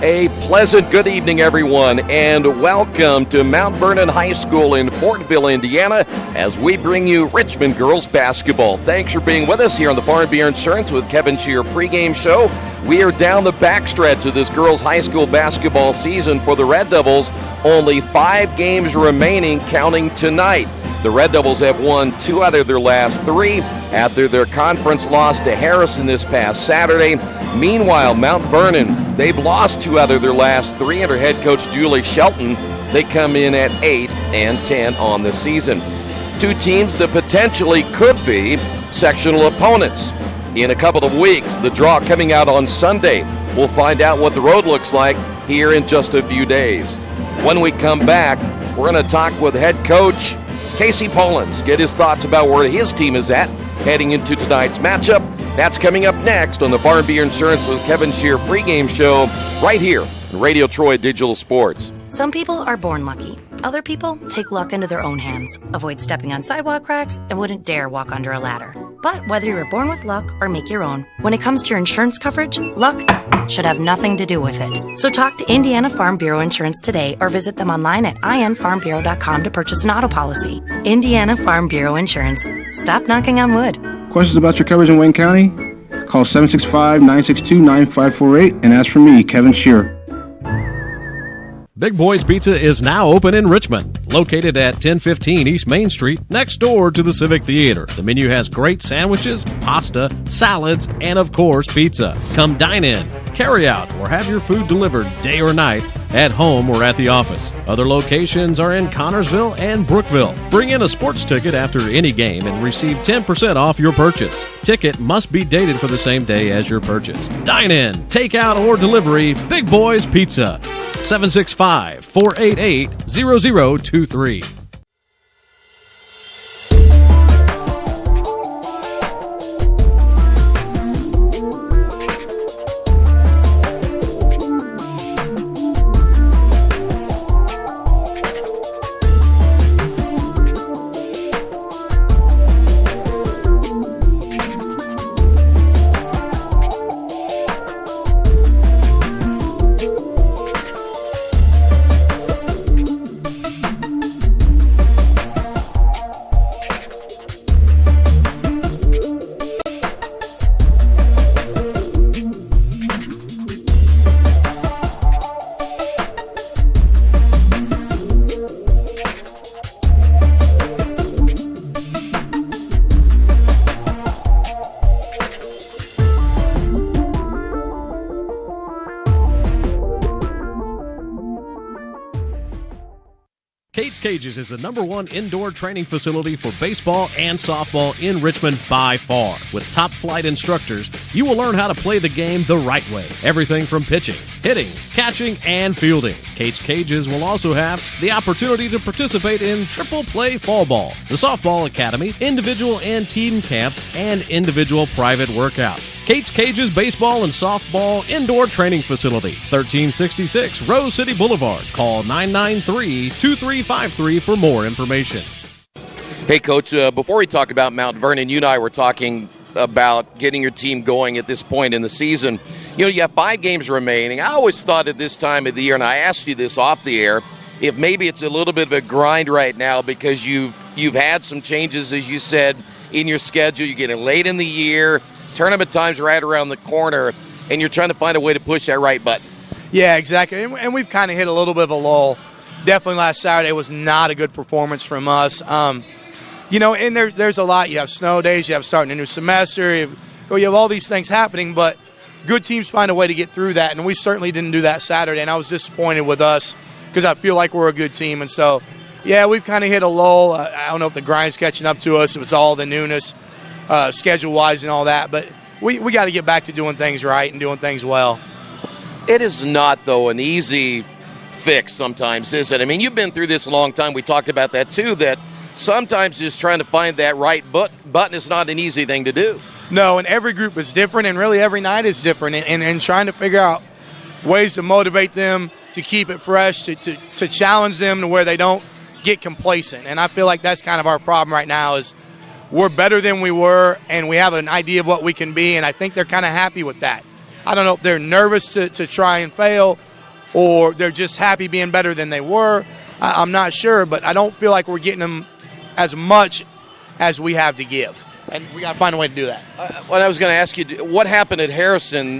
A pleasant good evening, everyone, and welcome to Mount Vernon High School in Fortville, Indiana, as we bring you Richmond girls basketball. Thanks for being with us here on the Farm Beer Insurance with Kevin Shear pregame show. We are down the backstretch of this girls high school basketball season for the Red Devils. Only 5 games remaining, counting tonight. The Red Devils have won 2 out of their last 3 after their conference loss to Harrison this past Saturday. Meanwhile, Mount Vernon, they've lost 2 out of their last 3 under head coach Julie Shelton. They come in at 8-10 on the season. 2 teams that potentially could be sectional opponents. In a couple of weeks, the draw coming out on Sunday. We'll find out what the road looks like here in just a few days. When we come back, we're going to talk with head coach Casey Pollins, get his thoughts about where his team is at heading into tonight's matchup. That's coming up next on the Farm Beer Insurance with Kevin Shear pregame show right here on Radio Troy Digital Sports. Some people are born lucky. Other people take luck into their own hands, avoid stepping on sidewalk cracks, and wouldn't dare walk under a ladder. But whether you're born with luck or make your own, when it comes to your insurance coverage, luck should have nothing to do with it. So talk to Indiana Farm Bureau Insurance today or visit them online at infarmbureau.com to purchase an auto policy. Indiana Farm Bureau Insurance. Stop knocking on wood. Questions about your coverage in Wayne County? Call 765-962-9548 and ask for me, Kevin Shear. Big Boys Pizza is now open in Richmond, located at 1015 East Main Street, next door to the Civic Theater. The menu has great sandwiches, pasta, salads, and of course, pizza. Come dine in, carry out, or have your food delivered day or night, at home or at the office. Other locations are in Connorsville and Brookville. Bring in a sports ticket after any game and receive 10% off your purchase. Ticket must be dated for the same day as your purchase. Dine in, take out, or delivery, Big Boys Pizza. 765-488-0023. Cages is the #1 indoor training facility for baseball and softball in Richmond by far. With top flight instructors, you will learn how to play the game the right way. Everything from pitching, hitting, catching, and fielding. Cages will also have the opportunity to participate in triple play fall ball, the softball academy, individual and team camps, and individual private workouts. Cages Baseball and Softball Indoor Training Facility, 1366 Rose City Boulevard. Call 993-2353 for more information. Hey, Coach, before we talk about Mount Vernon, you and I were talking about getting your team going at this point in the season. You know, you have 5 games remaining. I always thought at this time of the year, and I asked you this off the air, if maybe it's a little bit of a grind right now because you've had some changes, as you said, in your schedule. You're getting late in the year. Tournament time's right around the corner, and you're trying to find a way to push that right button. Yeah, exactly. And we've kind of hit a little bit of a lull. Definitely last Saturday was not a good performance from us. You know, and there's a lot. You have snow days. You have starting a new semester. You have all these things happening, but good teams find a way to get through that, and we certainly didn't do that Saturday, and I was disappointed with us because I feel like we're a good team. And so, yeah, we've kind of hit a lull. I don't know if the grind's catching up to us, if it's all the newness, schedule-wise and all that, but we got to get back to doing things right and doing things well. It is not, though, an easy fix sometimes, is it? I mean, you've been through this a long time. We talked about that, too, that sometimes just trying to find that right button is not an easy thing to do. No, and every group is different, and really every night is different, and trying to figure out ways to motivate them, to keep it fresh, to challenge them to where they don't get complacent. And I feel like that's kind of our problem right now is we're better than we were, and we have an idea of what we can be, and I think they're kind of happy with that. I don't know if they're nervous to try and fail, or they're just happy being better than they were. I'm not sure, but I don't feel like we're getting them as much as we have to give. And we got to find a way to do that. Well, I was going to ask you, what happened at Harrison?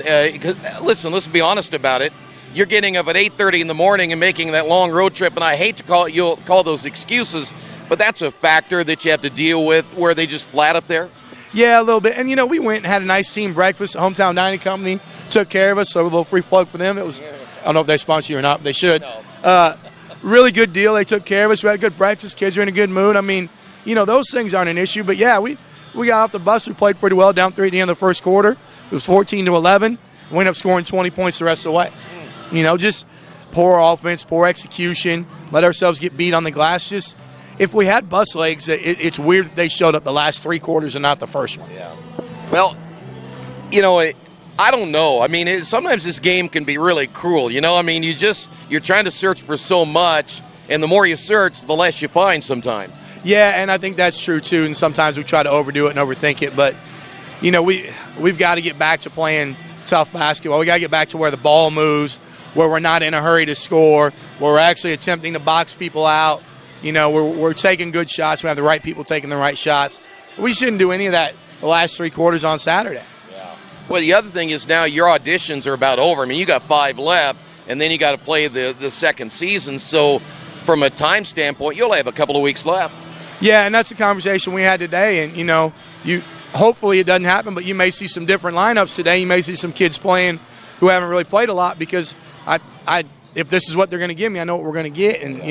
Listen, let's be honest about it. You're getting up at 8:30 in the morning and making that long road trip, and I hate to call those excuses, but that's a factor that you have to deal with where they just flat up there? Yeah, a little bit. And, we went and had a nice team breakfast. Hometown Dining Company took care of us, so a little free plug for them. It was, I don't know if they sponsor you or not, but they should. No. Really good deal. They took care of us. We had a good breakfast. Kids were in a good mood. I mean, those things aren't an issue. But, yeah, we got off the bus. We played pretty well, down 3 at the end of the first quarter. It was 14-11. We ended up scoring 20 points the rest of the way. Just poor offense, poor execution, let ourselves get beat on the glass. Just if we had bus legs, it's weird that they showed up the last 3 quarters and not the first one. Yeah. Well, I don't know. I mean, sometimes this game can be really cruel. I mean, you're trying to search for so much, and the more you search, the less you find sometimes. Yeah, and I think that's true too. And sometimes we try to overdo it and overthink it. But we've got to get back to playing tough basketball. We got to get back to where the ball moves, where we're not in a hurry to score, where we're actually attempting to box people out. We're taking good shots. We have the right people taking the right shots. We shouldn't do any of that the last 3 quarters on Saturday. Yeah. Well, the other thing is now your auditions are about over. I mean, you got 5 left, and then you got to play the second season. So from a time standpoint, you'll have a couple of weeks left. Yeah, and that's the conversation we had today. And, you hopefully it doesn't happen, but you may see some different lineups today. You may see some kids playing who haven't really played a lot because if this is what they're going to give me, I know what we're going to get. And,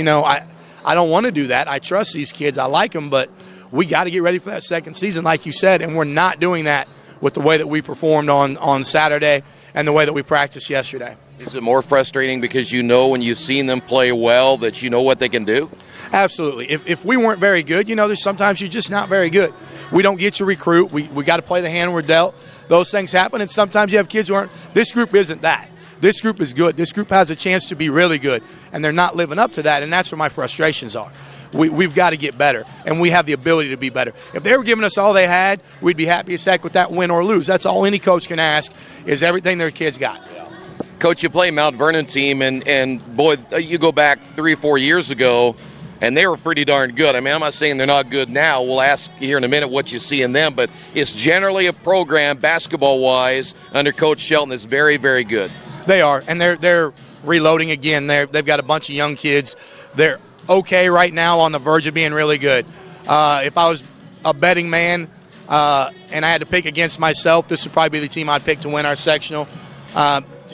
I don't want to do that. I trust these kids. I like them, but we got to get ready for that second season, like you said, and we're not doing that with the way that we performed on Saturday and the way that we practiced yesterday. Is it more frustrating because when you've seen them play well that you know what they can do? Absolutely. If we weren't very good, there's sometimes you're just not very good. We don't get to recruit. We got to play the hand we're dealt. Those things happen, and sometimes you have kids who aren't. This group isn't that. This group is good. This group has a chance to be really good, and they're not living up to that, and that's where my frustrations are. We've got to get better, and we have the ability to be better. If they were giving us all they had, we'd be happy as heck with that win or lose. That's all any coach can ask is everything their kids got. Coach, you play Mount Vernon team, and boy, you go back 3 or 4 years ago, and they were pretty darn good. I mean, I'm not saying they're not good now. We'll ask here in a minute what you see in them, but it's generally a program, basketball-wise, under Coach Shelton that's very, very good. They are, and they're reloading again. They've got a bunch of young kids. They're okay right now, on the verge of being really good. If I was a betting man and I had to pick against myself, this would probably be the team I'd pick to win our sectional.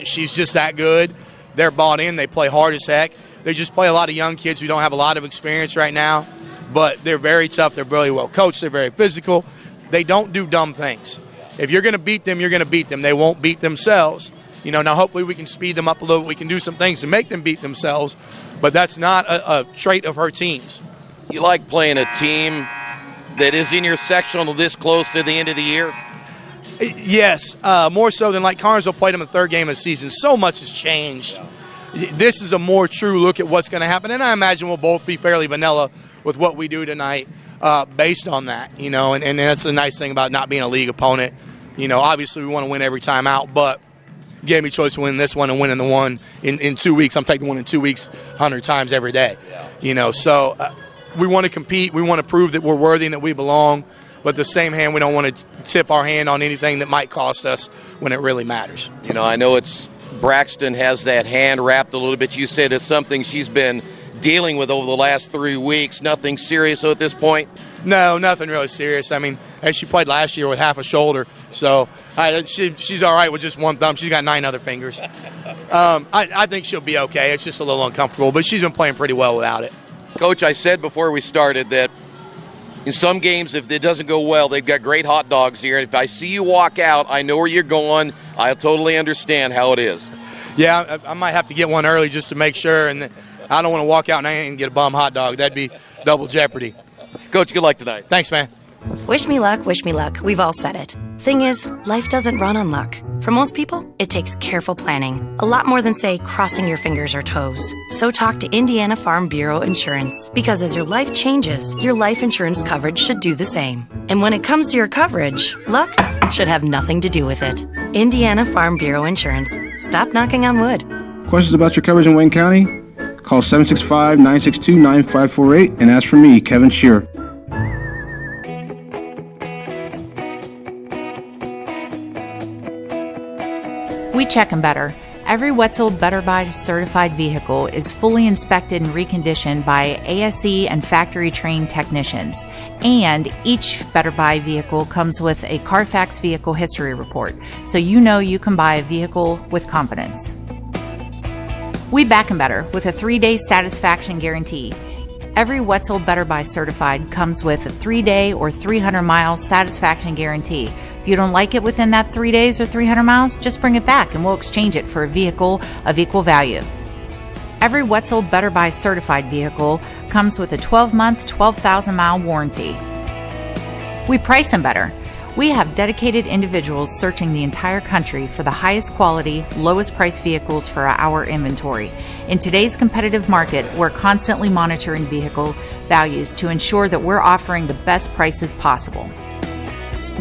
She's just that good. They're bought in. They play hard as heck. They just play a lot of young kids who don't have a lot of experience right now, but they're very tough. They're really well coached. They're very physical. They don't do dumb things. If you're going to beat them, you're going to beat them. They won't beat themselves. Now hopefully we can speed them up a little. We can do some things to make them beat themselves, but that's not a trait of her teams. You like playing a team that is in your sectional this close to the end of the year? Yes, more so than like Carnesville played them the 3rd game of the season. So much has changed. This is a more true look at what's going to happen, and I imagine we'll both be fairly vanilla with what we do tonight based on that, and that's the nice thing about not being a league opponent. Obviously we want to win every time out, but gave me a choice to win this one and winning the one in 2 weeks. I'm taking the one in 2 weeks 100 times every day. So we want to compete. We want to prove that we're worthy and that we belong. But at the same hand, we don't want to tip our hand on anything that might cost us when it really matters. I know Braxton has that hand wrapped a little bit. You said it's something she's been dealing with over the last 3 weeks. Nothing serious at this point? No, nothing really serious. I mean, she played last year with half a shoulder, so she's all right with just one thumb. She's got 9 other fingers. I think she'll be okay. It's just a little uncomfortable, but she's been playing pretty well without it. Coach, I said before we started that in some games, if it doesn't go well, they've got great hot dogs here. And if I see you walk out, I know where you're going. I totally understand how it is. Yeah, I might have to get one early just to make sure, and I don't want to walk out and get a bum hot dog. That'd be double jeopardy. Coach, good luck tonight. Thanks, man. Wish me luck, wish me luck. We've all said it. Thing is, life doesn't run on luck. For most people, it takes careful planning. A lot more than, say, crossing your fingers or toes. So talk to Indiana Farm Bureau Insurance. Because as your life changes, your life insurance coverage should do the same. And when it comes to your coverage, luck should have nothing to do with it. Indiana Farm Bureau Insurance. Stop knocking on wood. Questions about your coverage in Wayne County? Call 765-962-9548 and ask for me, Kevin Shearer. We check them better. Every Wetzel Better Buy certified vehicle is fully inspected and reconditioned by ASE and factory-trained technicians. And each Better Buy vehicle comes with a Carfax vehicle history report, so you know you can buy a vehicle with confidence. We back 'em better with a 3-day satisfaction guarantee. Every Wetzel Better Buy certified comes with a 3-day or 300-mile satisfaction guarantee. If you don't like it within that 3 days or 300 miles, just bring it back and we'll exchange it for a vehicle of equal value. Every Wetzel Better Buy certified vehicle comes with a 12-month, 12,000-mile warranty. We price them better. We have dedicated individuals searching the entire country for the highest quality, lowest price vehicles for our inventory. In today's competitive market, we're constantly monitoring vehicle values to ensure that we're offering the best prices possible.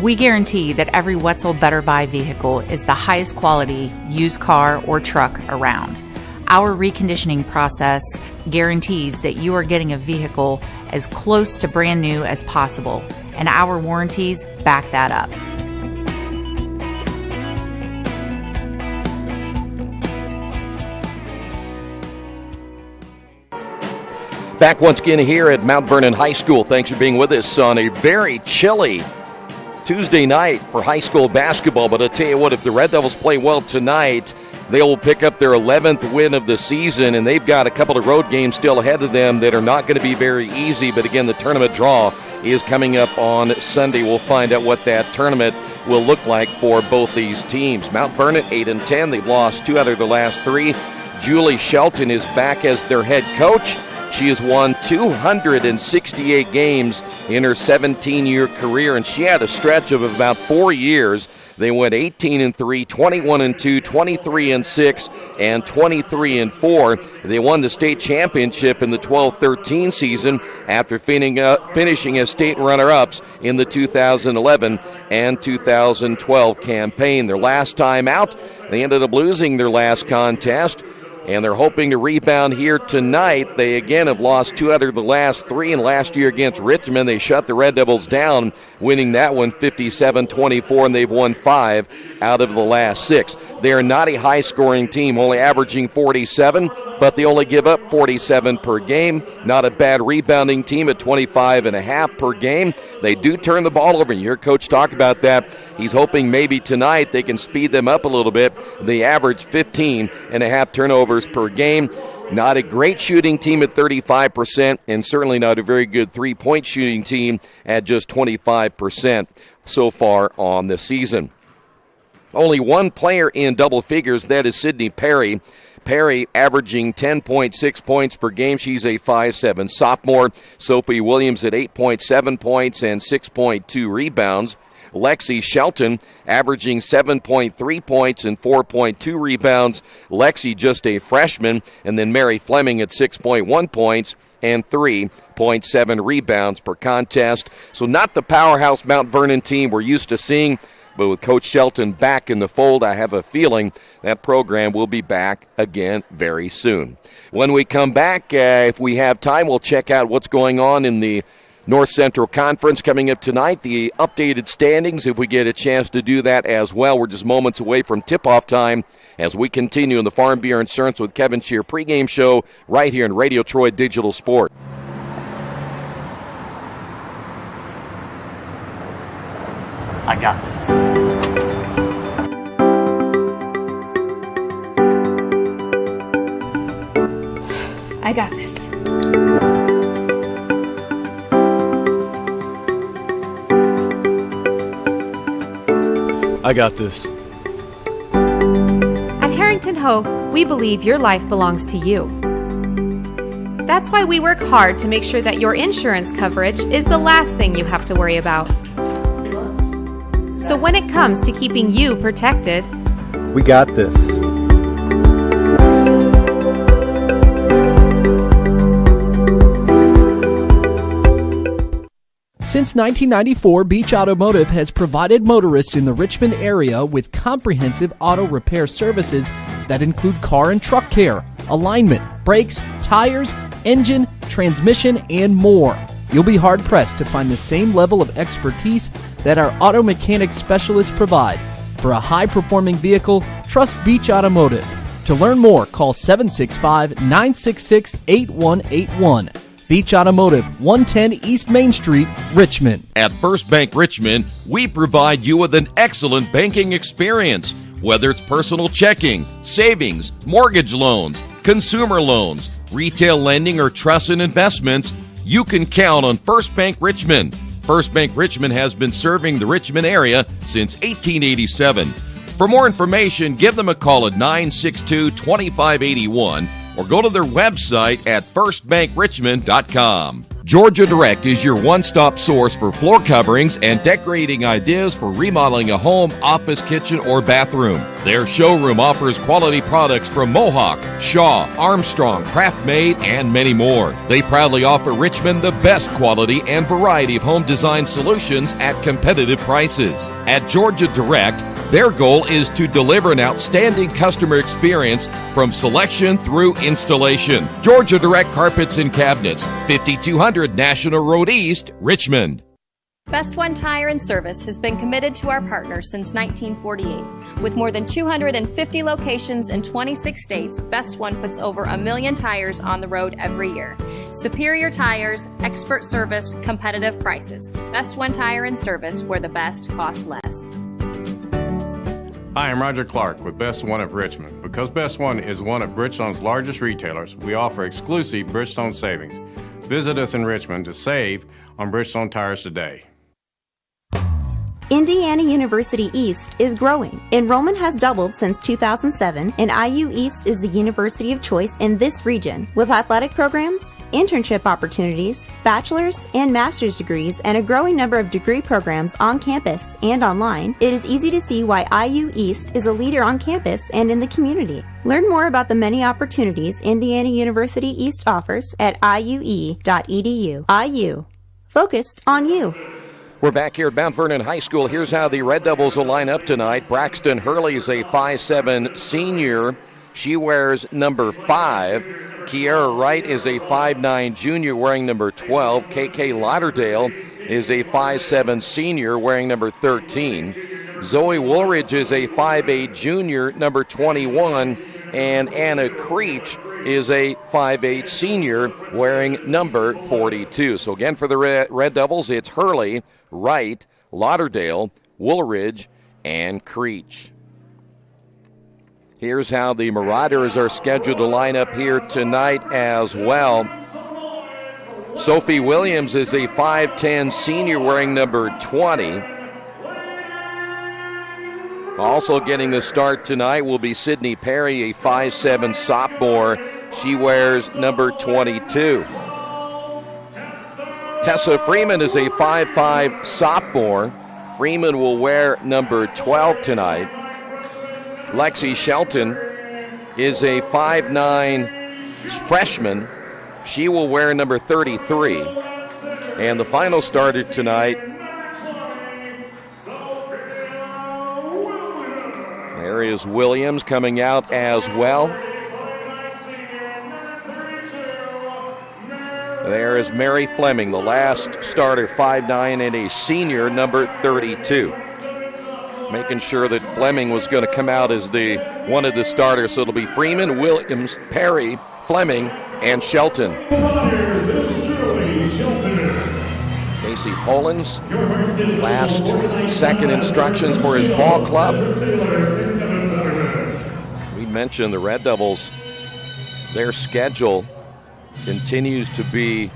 We guarantee that every Wetzel Better Buy vehicle is the highest quality used car or truck around. Our reconditioning process guarantees that you are getting a vehicle as close to brand new as possible, and our warranties back that up. Back once again here at Mount Vernon High School. Thanks for being with us on a very chilly Tuesday night for high school basketball. But I'll tell you what, if the Red Devils play well tonight, they will pick up their 11th win of the season, and they've got a couple of road games still ahead of them that are not going to be very easy. But again, the tournament draw is coming up on Sunday. We'll find out what that tournament will look like for both these teams. Mount Vernon 8-10. They've lost 2 out of their last 3. Julie Shelton is back as their head coach. She has won 268 games in her 17-year career, and she had a stretch of about 4 years. They went 18-3, 21-2, 23-6, and 23-4. They won the state championship in the 12-13 season after finishing as state runner-ups in the 2011 and 2012 campaign. Their last time out, they ended up losing their last contest, and they're hoping to rebound here tonight. They again have lost 2 out of the last 3, and last year against Richmond, they shut the Red Devils down, winning that one 57-24, and they've won 5 out of the last 6. They're not a high-scoring team, only averaging 47, but they only give up 47 per game. Not a bad rebounding team at 25.5 per game. They do turn the ball over, and you hear Coach talk about that. He's hoping maybe tonight they can speed them up a little bit. They average 15.5 turnovers per game. Not a great shooting team at 35%, and certainly not a very good three-point shooting team at just 25% so far on the season. Only one player in double figures, that is Sydney Perry. Perry averaging 10.6 points per game. She's a 5'7" sophomore. Sophie Williams at 8.7 points and 6.2 rebounds. Lexi Shelton averaging 7.3 points and 4.2 rebounds. Lexi just a freshman. And then Mary Fleming at 6.1 points and 3.7 rebounds per contest. So not the powerhouse Mount Vernon team we're used to seeing, but with Coach Shelton back in the fold, I have a feeling that program will be back again very soon. When we come back, if we have time, we'll check out what's going on in the North Central Conference coming up tonight, the updated standings, if we get a chance to do that as well. We're just moments away from tip-off time as we continue in the Farm Beer Insurance with Kevin Shear pregame show right here in Radio Troy Digital Sport. I got this. I got this. I got this. At Harrington Hogue, we believe your life belongs to you. That's why we work hard to make sure that your insurance coverage is the last thing you have to worry about. So when it comes to keeping you protected, We got this. Since 1994, Beach Automotive has provided motorists in the Richmond area with comprehensive auto repair services that include car and truck care, alignment, brakes, tires, engine, transmission, and more. You'll be hard-pressed to find the same level of expertise that our auto mechanic specialists provide. For a high-performing vehicle, trust Beach Automotive. To learn more, call 765-966-8181. Beach Automotive, 110 East Main Street, Richmond. At First Bank Richmond, we provide you with an excellent banking experience. Whether it's personal checking, savings, mortgage loans, consumer loans, retail lending, or trust and investments, you can count on First Bank Richmond. First Bank Richmond has been serving the Richmond area since 1887. For more information, give them a call at 962-2581 or go to their website at firstbankrichmond.com. Georgia Direct is your one-stop source for floor coverings and decorating ideas for remodeling a home, office, kitchen, or bathroom. Their showroom offers quality products from Mohawk, Shaw, Armstrong, Craft-Made, and many more. They proudly offer Richmond the best quality and variety of home design solutions at competitive prices. At Georgia Direct, their goal is to deliver an outstanding customer experience from selection through installation. Georgia Direct Carpets and Cabinets, 5200 National Road East, Richmond. Best One Tire and Service has been committed to our partners since 1948. With more than 250 locations in 26 states, Best One puts over 1 million tires on the road every year. Superior tires, expert service, competitive prices. Best One Tire and Service, where the best costs less. Hi, I'm Roger Clark with Best One of Richmond. Because Best One is one of Bridgestone's largest retailers, we offer exclusive Bridgestone savings. Visit us in Richmond to save on Bridgestone tires today. Indiana University East is growing. Enrollment has doubled since 2007, and IU East is the university of choice in this region. With athletic programs, internship opportunities, bachelor's and master's degrees, and a growing number of degree programs on campus and online, it is easy to see why IU East is a leader on campus and in the community. Learn more about the many opportunities Indiana University East offers at iue.edu. IU. Focused on you. We're back here at Mount Vernon High School. Here's how the Red Devils will line up tonight. Braxton Hurley is a 5'7" senior. She wears number 5. Kiara Wright is a 5'9" junior wearing number 12. KK Lauderdale is a 5'7" senior wearing number 13. Zoe Woolridge is a 5'8" junior, number 21. And Anna Creech is a 5'8" senior wearing number 42. So again, for the Red Devils, it's Hurley, Wright, Lauderdale, Woolridge, and Creech. Here's how the Marauders are scheduled to line up here tonight as well. Sophie Williams is a 5'10" senior wearing number 20. Also getting the start tonight will be Sydney Perry, a 5'7" sophomore. She wears number 22. Tessa Freeman is a 5'5" sophomore. Freeman will wear number 12 tonight. Lexi Shelton is a 5'9" freshman. She will wear number 33. And the final starter tonight, there is Williams coming out as well. There is Mary Fleming, the last starter, 5'9", and a senior, number 32. Making sure that Fleming was going to come out as one of the starters. So it'll be Freeman, Williams, Perry, Fleming, and Shelton. Casey Polens, second instructions for his ball club. We mentioned the Red Devils, their schedule continues to be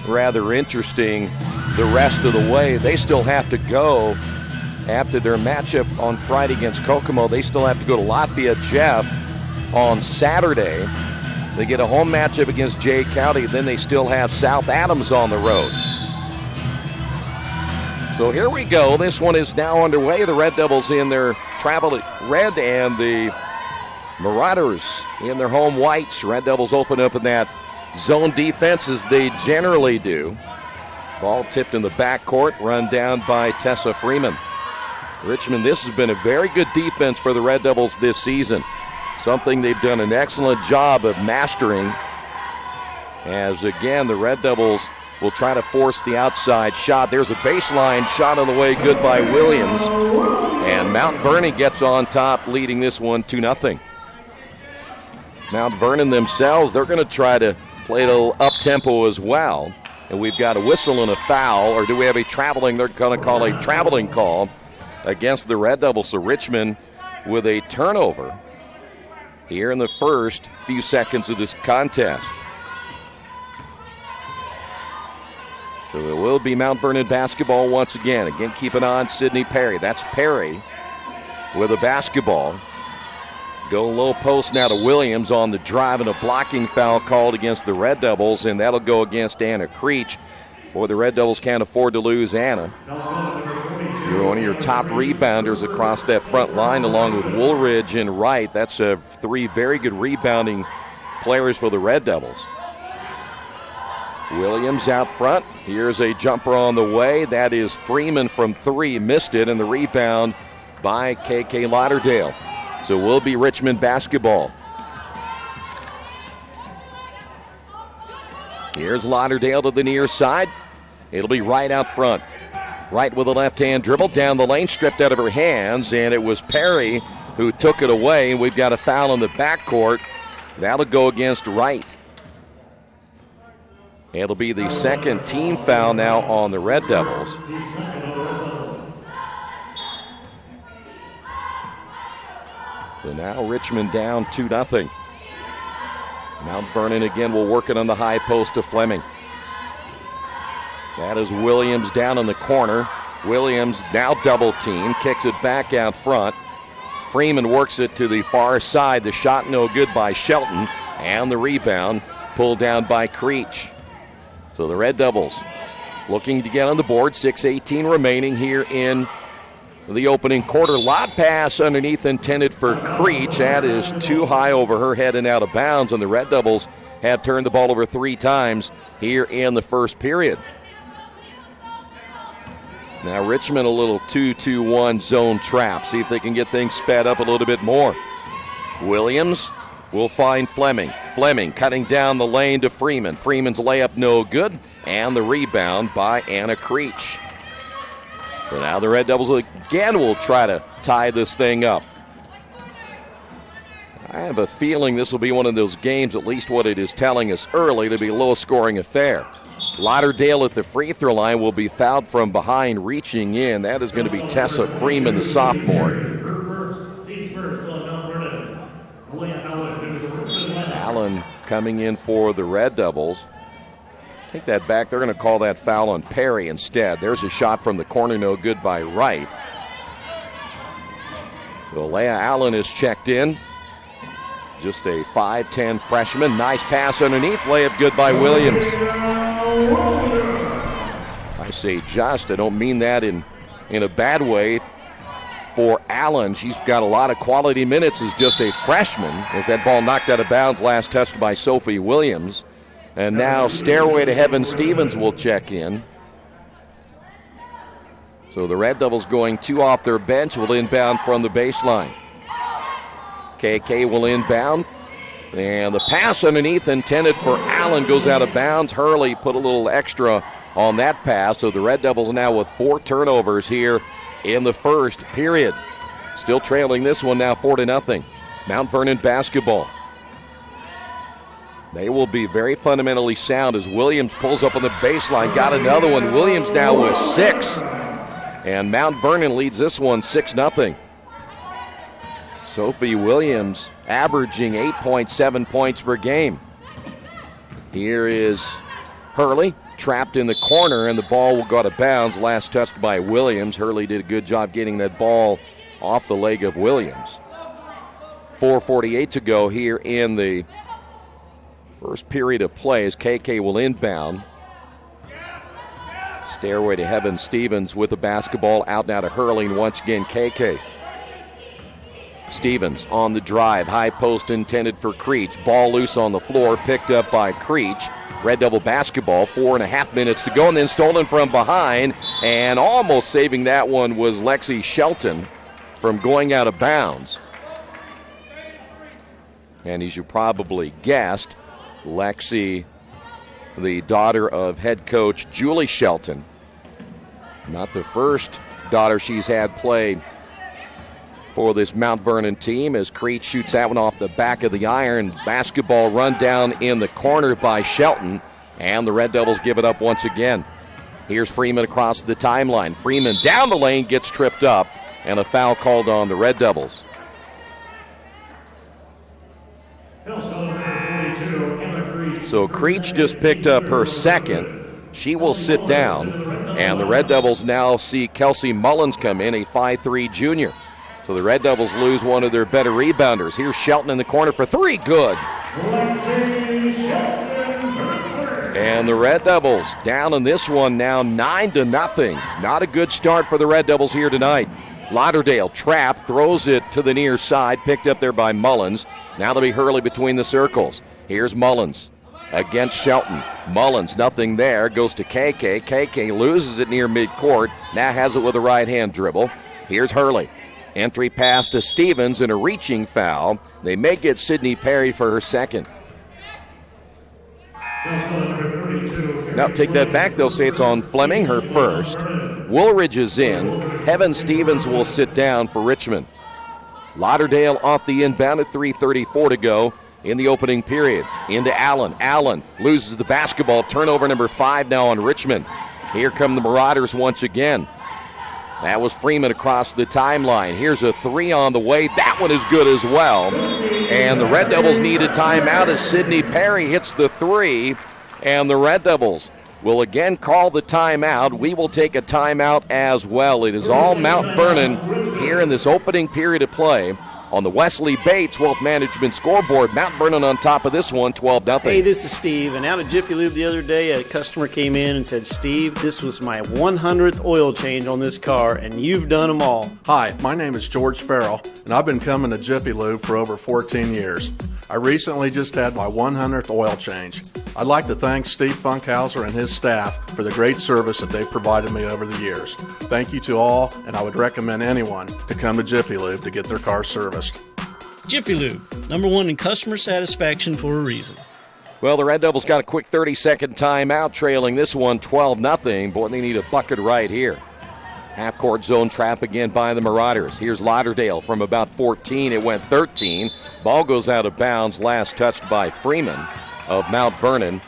rather interesting the rest of the way. They still have to go after their matchup on Friday against Kokomo. They still have to go to Lafayette Jeff on Saturday. They get a home matchup against Jay County. Then they still have South Adams on the road. So here we go. This one is now underway. The Red Devils in their travel red and the Marauders in their home whites. Red Devils open up in that zone defense as they generally do. Ball tipped in the backcourt, run down by Tessa Freeman. Richmond, this has been a very good defense for the Red Devils this season. something they've done an excellent job of mastering. As again, the Red Devils will try to force the outside shot. There's a baseline shot on the way, good by Williams. And Mount Vernon gets on top, leading this one 2-0. Mount Vernon themselves, they're going to try to play a little up-tempo as well. And we've got a whistle and a foul, or do we have a traveling? They're going to call a traveling call against the Red Devils. So Richmond with a turnover here in the first few seconds of this contest. So it will be Mount Vernon basketball once again. Again, keep an eye on Sidney Perry. That's Perry with a basketball. Go low post now to Williams on the drive, and a blocking foul called against the Red Devils, and that'll go against Anna Creech. Boy, the Red Devils can't afford to lose Anna. You're one of your top rebounders across that front line, along with Woolridge and Wright. That's three very good rebounding players for the Red Devils. Williams out front. Here's a jumper on the way. That is Freeman from three. Missed it, and the rebound by KK Lauderdale. So will be Richmond basketball. Here's Lauderdale to the near side. It'll be Wright out front. Wright with a left-hand dribble down the lane, stripped out of her hands, and it was Perry who took it away. We've got a foul in the backcourt. That'll go against Wright. It'll be the second team foul now on the Red Devils. So now Richmond down 2-0. Mount Vernon again will work it on the high post to Fleming. That is Williams down in the corner. Williams now double team, kicks it back out front. Freeman works it to the far side. The shot no good by Shelton, and the rebound pulled down by Creech. So the Red Devils looking to get on the board. 6:18 remaining here in the opening quarter. Lob pass underneath intended for Creech. That is too high over her head and out of bounds, and the Red Devils have turned the ball over 3 times here in the first period. Now Richmond a little 2-2-1 zone trap. See if they can get things sped up a little bit more. Williams will find Fleming. Fleming cutting down the lane to Freeman. Freeman's layup no good, and the rebound by Anna Creech. So now the Red Devils again will try to tie this thing up. I have a feeling this will be one of those games, at least what it is telling us early, to be a low-scoring affair. Lauderdale at the free throw line will be fouled from behind, reaching in. That is going to be Tessa Freeman, the sophomore. Allen coming in for the Red Devils. Take that back. They're going to call that foul on Perry instead. There's a shot from the corner, no good by Wright. So Leah Allen is checked in. Just a 5'10 freshman. Nice pass underneath. Layup good by Williams. I say just. I don't mean that in a bad way. For Allen, she's got a lot of quality minutes as just a freshman. As that ball knocked out of bounds, last touched by Sophie Williams. And now Stairway to Heaven Stevens will check in. So the Red Devils going 2 off their bench will inbound from the baseline. KK will inbound. And the pass underneath intended for Allen goes out of bounds. Hurley put a little extra on that pass. So the Red Devils now with 4 turnovers here in the first period. Still trailing this one now 4-0. Mount Vernon basketball. They will be very fundamentally sound as Williams pulls up on the baseline. Got another one. Williams now with 6. And Mount Vernon leads this one 6-0. Sophie Williams averaging 8.7 points per game. Here is Hurley trapped in the corner, and the ball will go out of bounds. Last touched by Williams. Hurley did a good job getting that ball off the leg of Williams. 4:48 to go here in the first period of play as KK will inbound. Stairway to Heaven Stevens with the basketball out now to Hurley, and once again KK. Stevens on the drive, high post intended for Creech. Ball loose on the floor, picked up by Creech. Red Devil basketball, 4.5 minutes to go, and then stolen from behind, and almost saving that one was Lexi Shelton from going out of bounds. And as you probably guessed, Lexi, the daughter of head coach Julie Shelton, not the first daughter she's had play for this Mount Vernon team, as Creech shoots that one off the back of the iron. Basketball run down in the corner by Shelton, and the Red Devils give it up once again. Here's Freeman across the timeline. Freeman down the lane, gets tripped up, and a foul called on the Red Devils. So Creech just picked up her second. She will sit down, and the Red Devils now see Kelsey Mullins come in, a 5'3" junior. So the Red Devils lose one of their better rebounders. Here's Shelton in the corner for three. Good. And the Red Devils down in this one now 9-0. Not a good start for the Red Devils here tonight. Lauderdale trap, throws it to the near side, picked up there by Mullins. Now to be Hurley between the circles. Here's Mullins against Shelton. Mullins, nothing there, goes to KK. KK loses it near midcourt, now has it with a right-hand dribble. Here's Hurley. Entry pass to Stevens and a reaching foul. They may get Sydney Perry for her second. Now take that back. They'll say it's on Fleming, her first. Woolridge is in. Heaven Stevens will sit down for Richmond. Lauderdale off the inbound at 3:34 to go in the opening period. Into Allen. Allen loses the basketball. Turnover number 5 now on Richmond. Here come the Marauders once again. That was Freeman across the timeline. Here's a three on the way. That one is good as well. And the Red Devils need a timeout as Sydney Perry hits the three. And the Red Devils will again call the timeout. We will take a timeout as well. It is all Mount Vernon here in this opening period of play. On the Wesley Bates Wealth Management scoreboard, Mount Vernon on top of this one, 12-0. Hey, this is Steve, and out at Jiffy Lube the other day, a customer came in and said, Steve, this was my 100th oil change on this car, and you've done them all. Hi, my name is George Farrell, and I've been coming to Jiffy Lube for over 14 years. I recently just had my 100th oil change. I'd like to thank Steve Funkhauser and his staff for the great service that they've provided me over the years. Thank you to all, and I would recommend anyone to come to Jiffy Lube to get their car serviced. Jiffy Lube, #1 in customer satisfaction for a reason. Well, the Red Devils got a quick 30-second timeout, trailing this one 12-0. Boy, they need a bucket right here. Half-court zone trap again by the Marauders. Here's Lauderdale from about 14. It went 13. Ball goes out of bounds, last touched by Freeman of Mount Vernon.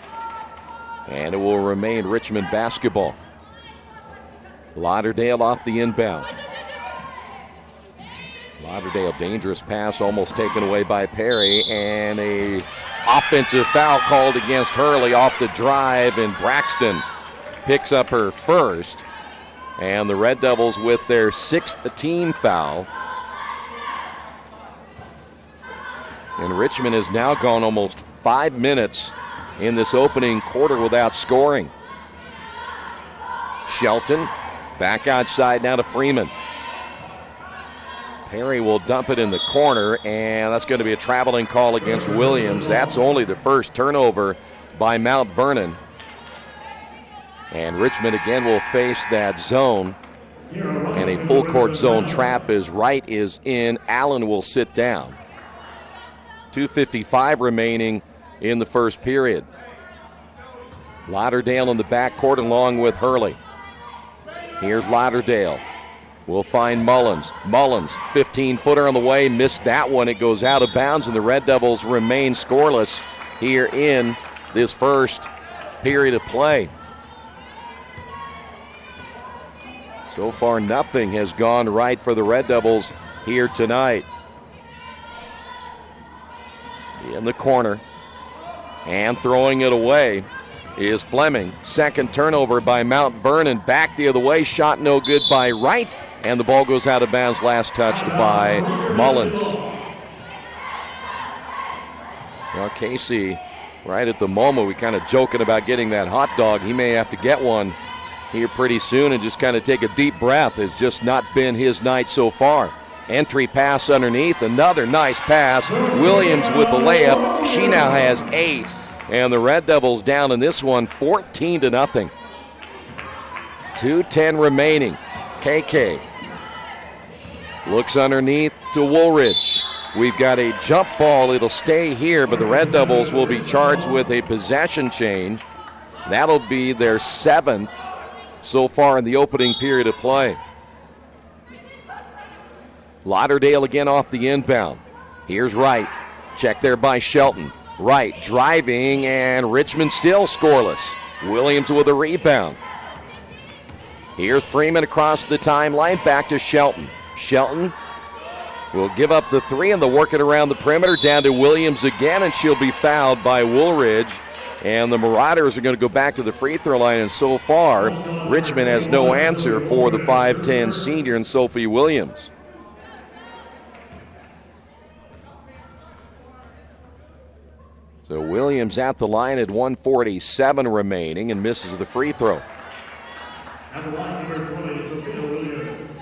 And it will remain Richmond basketball. Lauderdale off the inbound. Lauderdale, dangerous pass, almost taken away by Perry. And a offensive foul called against Hurley off the drive. And Braxton picks up her first. And the Red Devils with their 6th team foul. And Richmond has now gone almost 5 minutes in this opening quarter without scoring. Shelton back outside now to Freeman. Perry will dump it in the corner, and that's going to be a traveling call against Williams. That's only the first turnover by Mount Vernon. And Richmond again will face that zone. And a full court zone trap as Wright is in. Allen will sit down. 2:55 remaining in the first period. Lauderdale in the backcourt along with Hurley. Here's Lauderdale. We'll find Mullins. Mullins, 15-footer on the way, missed that one. It goes out of bounds, and the Red Devils remain scoreless here in this first period of play. So far, nothing has gone right for the Red Devils here tonight. In the corner, and throwing it away is Fleming. Second turnover by Mount Vernon. Back the other way, shot no good by Wright, and the ball goes out of bounds, last touched by Mullins. Well, Casey, right at the moment, we kind of joking about getting that hot dog. He may have to get one here pretty soon and just kind of take a deep breath. It's just not been his night so far. Entry pass underneath, another nice pass. Williams with the layup. She now has 8. And the Red Devils down in this one 14-0. 2:10 remaining. KK looks underneath to Woolridge. We've got a jump ball. It'll stay here, but the Red Devils will be charged with a possession change. That'll be their 7th so far in the opening period of play. Lauderdale again off the inbound. Here's Wright. Check there by Shelton. Wright driving, and Richmond still scoreless. Williams with a rebound. Here's Freeman across the timeline, back to Shelton. Shelton will give up the 3, and they'll work it around the perimeter, down to Williams again, and she'll be fouled by Woolridge. And the Marauders are going to go back to the free throw line, and so far, Richmond has no answer for the 5'10 senior and Sophie Williams. So Williams at the line at 1:47 remaining and misses the free throw. At the line, number 20, Sophia Williams.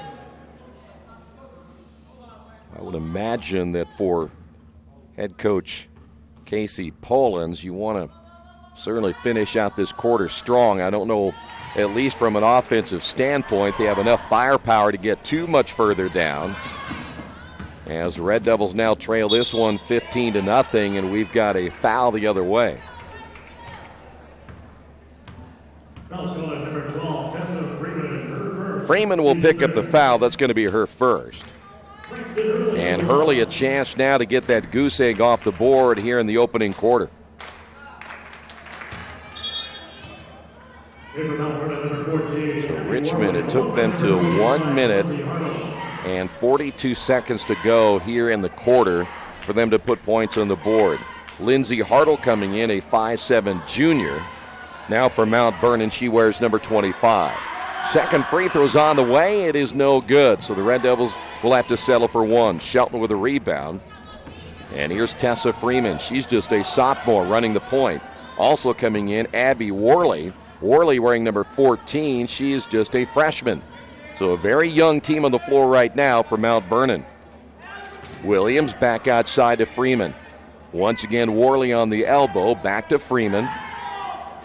I would imagine that for head coach Casey Polans, you want to certainly finish out this quarter strong. I don't know, at least from an offensive standpoint, they have enough firepower to get too much further down. As the Red Devils now trail this one 15-0, and we've got a foul the other way. Freeman will pick up the foul. That's going to be her first. And Hurley a chance now to get that goose egg off the board here in the opening quarter. So Richmond, it took them to 1 minute and 42 seconds to go here in the quarter for them to put points on the board. Lindsay Hartle coming in, a 5'7 junior. Now for Mount Vernon, she wears number 25. Second free throw's on the way. It is no good, so the Red Devils will have to settle for one. Shelton with a rebound. And here's Tessa Freeman. She's just a sophomore running the point. Also coming in, Abby Worley. Worley wearing number 14. She is just a freshman. So a very young team on the floor right now for Mount Vernon. Williams back outside to Freeman. Once again, Worley on the elbow. Back to Freeman.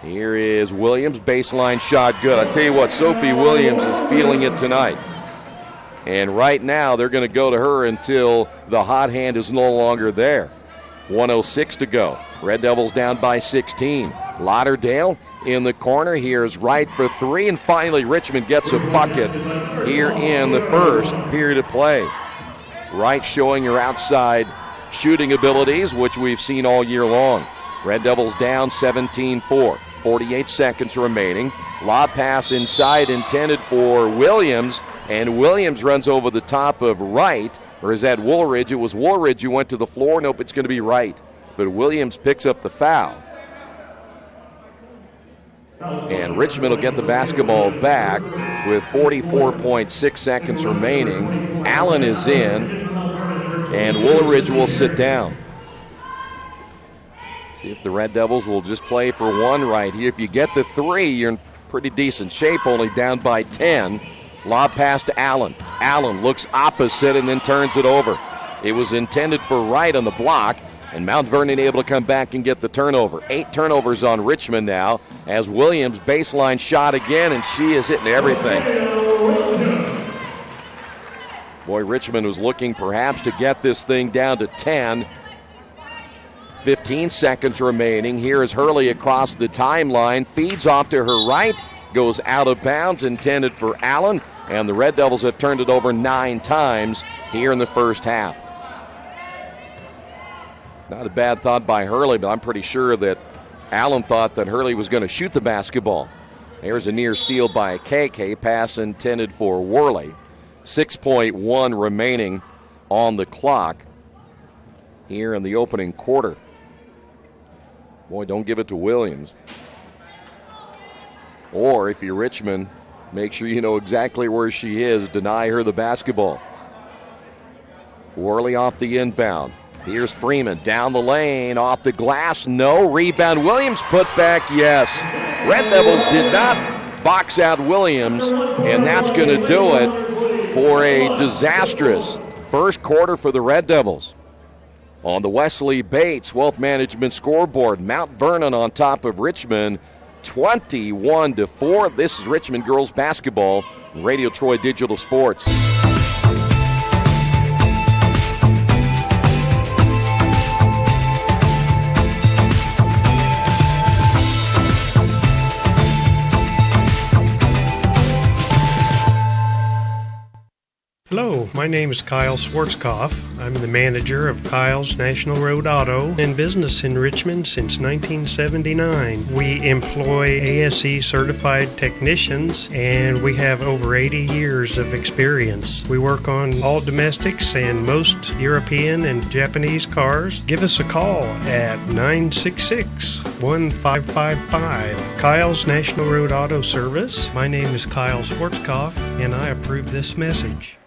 Here is Williams. Baseline shot good. I tell you what, Sophie Williams is feeling it tonight. And right now, they're going to go to her until the hot hand is no longer there. 1:06 to go. Red Devils down by 16. Lauderdale in the corner. Here's Wright for 3. And finally, Richmond gets a bucket here in the first period of play. Wright showing her outside shooting abilities, which we've seen all year long. Red Devils down 17-4. 48 seconds remaining. Lob pass inside intended for Williams, and Williams runs over the top of Wright. Or is that Woolridge? It was Woolridge who went to the floor. Nope, it's going to be Wright. But Williams picks up the foul. And Richmond will get the basketball back with 44.6 seconds remaining. Allen is in, and Woolridge will sit down. See if the Red Devils will just play for one right here. If you get the 3, you're in pretty decent shape, only down by 10. Lob pass to Allen. Allen looks opposite and then turns it over. It was intended for Wright on the block, and Mount Vernon able to come back and get the turnover. 8 turnovers on Richmond now as Williams baseline shot again, and she is hitting everything. Boy, Richmond was looking perhaps to get this thing down to 10. 15 seconds remaining. Here is Hurley across the timeline. Feeds off to her right. Goes out of bounds, intended for Allen. And the Red Devils have turned it over 9 times here in the first half. Not a bad thought by Hurley, but I'm pretty sure that Allen thought that Hurley was going to shoot the basketball. There's a near steal by KK. Pass intended for Worley. 6.1 remaining on the clock here in the opening quarter. Boy, don't give it to Williams. Or if you're Richmond, make sure you know exactly where she is. Deny her the basketball. Worley off the inbound. Here's Freeman down the lane, off the glass, no. Rebound, Williams put back, yes. Red Devils did not box out Williams, and that's going to do it for a disastrous first quarter for the Red Devils. On the Wesley Bates Wealth Management scoreboard, Mount Vernon on top of Richmond, 21-4. This is Richmond girls basketball, Radio Troy Digital Sports. My name is Kyle Schwarzkopf. I'm the manager of Kyle's National Road Auto, in business in Richmond since 1979. We employ ASE certified technicians, and we have over 80 years of experience. We work on all domestics and most European and Japanese cars. Give us a call at 966-1555. Kyle's National Road Auto Service. My name is Kyle Schwarzkopf, and I approve this message.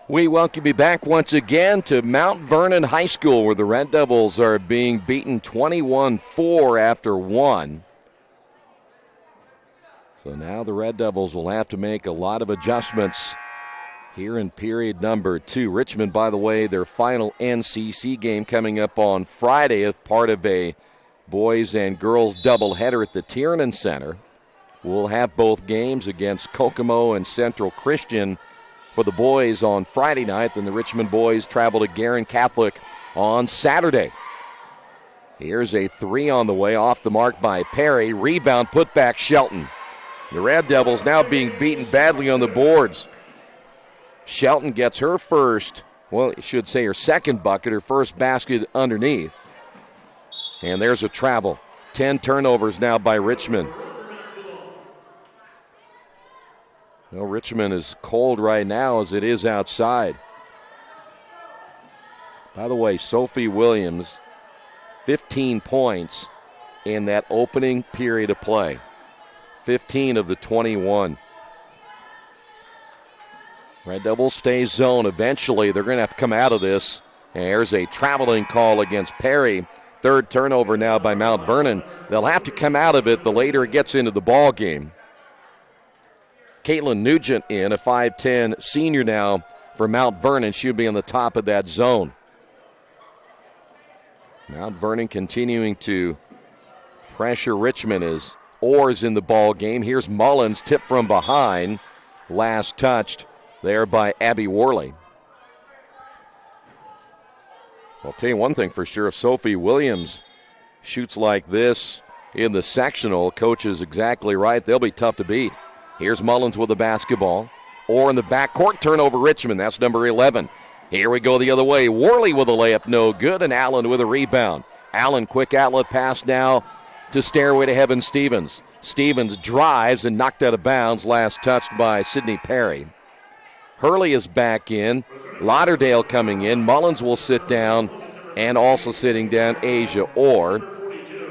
We welcome you back once again to Mount Vernon High School, where the Red Devils are being beaten 21-4 after one. So now the Red Devils will have to make a lot of adjustments here in period number 2. Richmond, by the way, their final NCC game coming up on Friday as part of a boys and girls doubleheader at the Tiernan Center. We'll have both games against Kokomo and Central Christian for the boys on Friday night. Then the Richmond boys travel to Guerin Catholic on Saturday. Here's a 3 on the way, off the mark by Perry. Rebound, put back Shelton. The Red Devils now being beaten badly on the boards. Shelton gets her first, well, I should say her second bucket, her first basket underneath. And there's a travel. 10 turnovers now by Richmond. Well, Richmond is cold right now as it is outside. By the way, Sophie Williams, 15 points in that opening period of play. 15 of the 21. Red Devils stay zone. Eventually, they're going to have to come out of this. And there's a traveling call against Perry. Third turnover now by Mount Vernon. They'll have to come out of it the later it gets into the ball game. Caitlin Nugent in, a 5'10 senior now for Mount Vernon. She'll be on the top of that zone. Mount Vernon continuing to pressure Richmond as Orr's in the ball game. Here's Mullins, tip from behind. Last touched there by Abby Worley. I'll tell you one thing for sure. If Sophie Williams shoots like this in the sectional, coach is exactly right. They'll be tough to beat. Here's Mullins with the basketball. Orr in the backcourt, turnover Richmond. That's number 11. Here we go the other way. Worley with a layup, no good, and Allen with a rebound. Allen, quick outlet pass now to Stairway to Heaven Stevens. Stevens drives and knocked out of bounds, last touched by Sydney Perry. Hurley is back in. Lauderdale coming in. Mullins will sit down, and also sitting down, Asia Orr.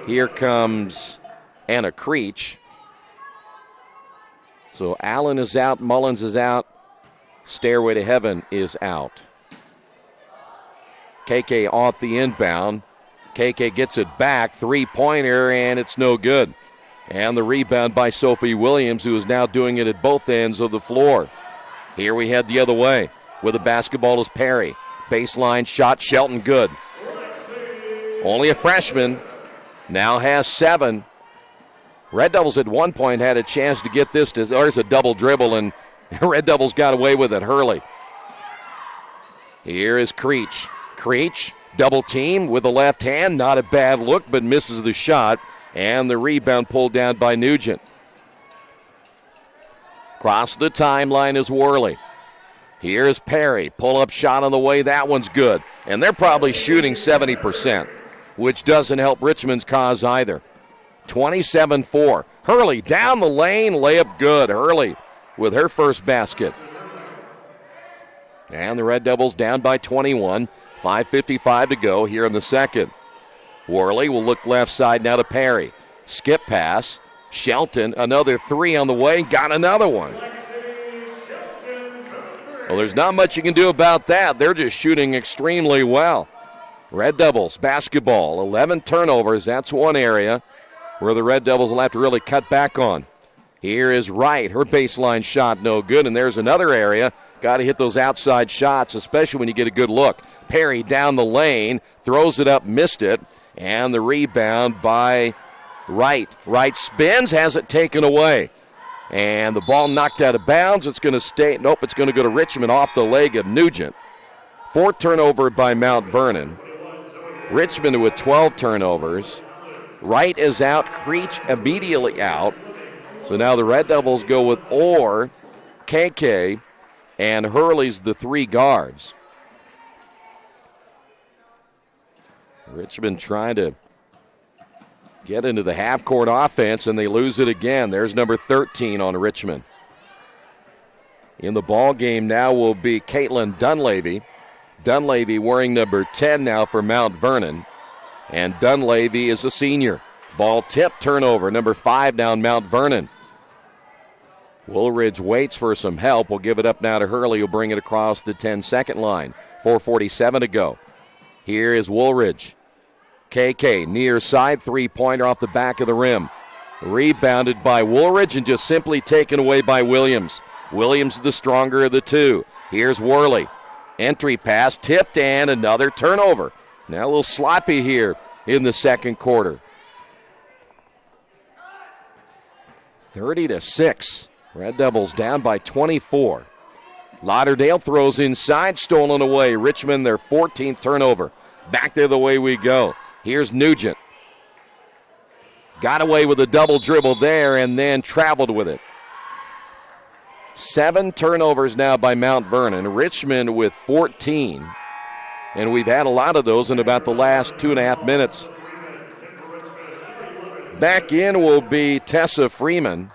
Here comes Anna Creech. So Allen is out, Mullins is out, Stairway to Heaven is out. KK off the inbound. KK gets it back, three-pointer, and it's no good. And the rebound by Sophie Williams, who is now doing it at both ends of the floor. Here we head the other way. With the basketball is Perry. Baseline shot, Shelton good. Only a freshman, now has 7. Red Devils at one point had a chance to get this to, there's a double dribble, and Red Devils got away with it. Hurley. Here is Creech. Creech, double team with the left hand. Not a bad look, but misses the shot. And the rebound pulled down by Nugent. Across the timeline is Worley. Here's Perry. Pull-up shot on the way. That one's good. And they're probably shooting 70%, which doesn't help Richmond's cause either. 27-4. Hurley down the lane, layup good. Hurley with her first basket. And the Red Devils down by 21. 5:55 to go here in the second. Worley will look left side now to Perry. Skip pass. Shelton, another 3 on the way. Got another one. Well, there's not much you can do about that. They're just shooting extremely well. Red Devils basketball, 11 turnovers. That's one area where the Red Devils will have to really cut back on. Here is Wright. Her baseline shot no good, and there's another area. Got to hit those outside shots, especially when you get a good look. Perry down the lane, throws it up, missed it, and the rebound by Wright. Wright spins, has it taken away. And the ball knocked out of bounds. It's going to stay. Nope, it's going to go to Richmond off the leg of Nugent. 4th turnover by Mount Vernon. Richmond with 12 turnovers. Wright is out. Creech immediately out. So now the Red Devils go with Orr, KK, and Hurley's the 3 guards. Richmond trying to get into the half-court offense, and they lose it again. There's number 13 on Richmond. In the ball game now will be Caitlin Dunleavy. Dunleavy wearing number 10 now for Mount Vernon, and Dunleavy is a senior. Ball tip, turnover, number 5 now in Mount Vernon. Woolridge waits for some help. We'll give it up now to Hurley, who'll bring it across the 10-second line. 4:47 to go. Here is Woolridge. KK, near side, three-pointer off the back of the rim. Rebounded by Woolridge and just simply taken away by Williams. Williams the stronger of the two. Here's Worley. Entry pass, tipped, and another turnover. Now a little sloppy here in the second quarter. 30-6. Red Devils down by 24. Lauderdale throws inside, stolen away. Richmond, their 14th turnover. Back the other way we go. Here's Nugent. Got away with a double dribble there and then traveled with it. 7 turnovers now by Mount Vernon. Richmond with 14. And we've had a lot of those in about the last 2.5 minutes. Back in will be Tessa Freeman.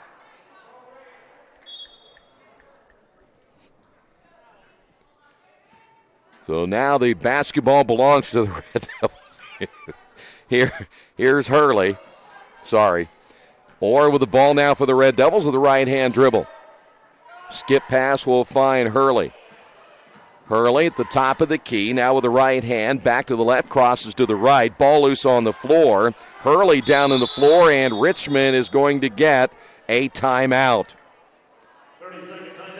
So now the basketball belongs to the Red Devils. Here's Hurley. Sorry. Orr with the ball now for the Red Devils with a right-hand dribble. Skip pass will find Hurley. Hurley at the top of the key, now with the right hand, back to the left, crosses to the right. Ball loose on the floor. Hurley down on the floor, and Richmond is going to get a timeout.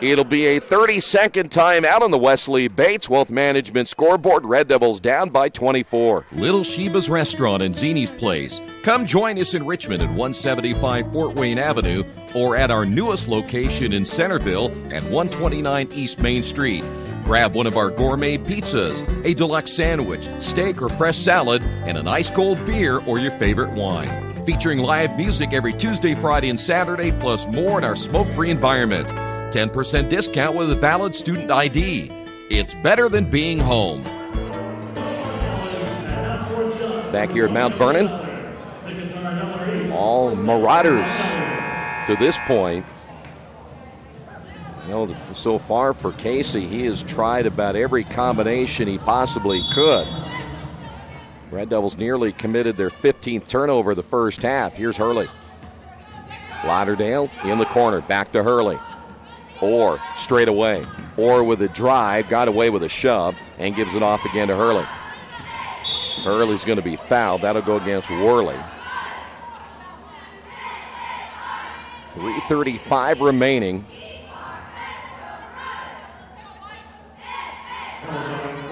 It'll be a 30-second timeout on the Wesley Bates Wealth Management scoreboard. Red Devils down by 24. Little Sheba's Restaurant and Zini's Place. Come join us in Richmond at 175 Fort Wayne Avenue or at our newest location in Centerville at 129 East Main Street. Grab one of our gourmet pizzas, a deluxe sandwich, steak or fresh salad, and an ice-cold beer or your favorite wine. Featuring live music every Tuesday, Friday, and Saturday, plus more in our smoke-free environment. 10% discount with a valid student ID. It's better than being home. Back here at Mount Vernon, all Marauders to this point. You know, so far for Casey, he has tried about every combination he possibly could. Red Devils nearly committed their 15th turnover the first half. Here's Hurley. Lauderdale in the corner, back to Hurley. Orr straight away. Orr with a drive, got away with a shove, and gives it off again to Hurley. Hurley's going to be fouled. That'll go against Worley. 3:35 remaining.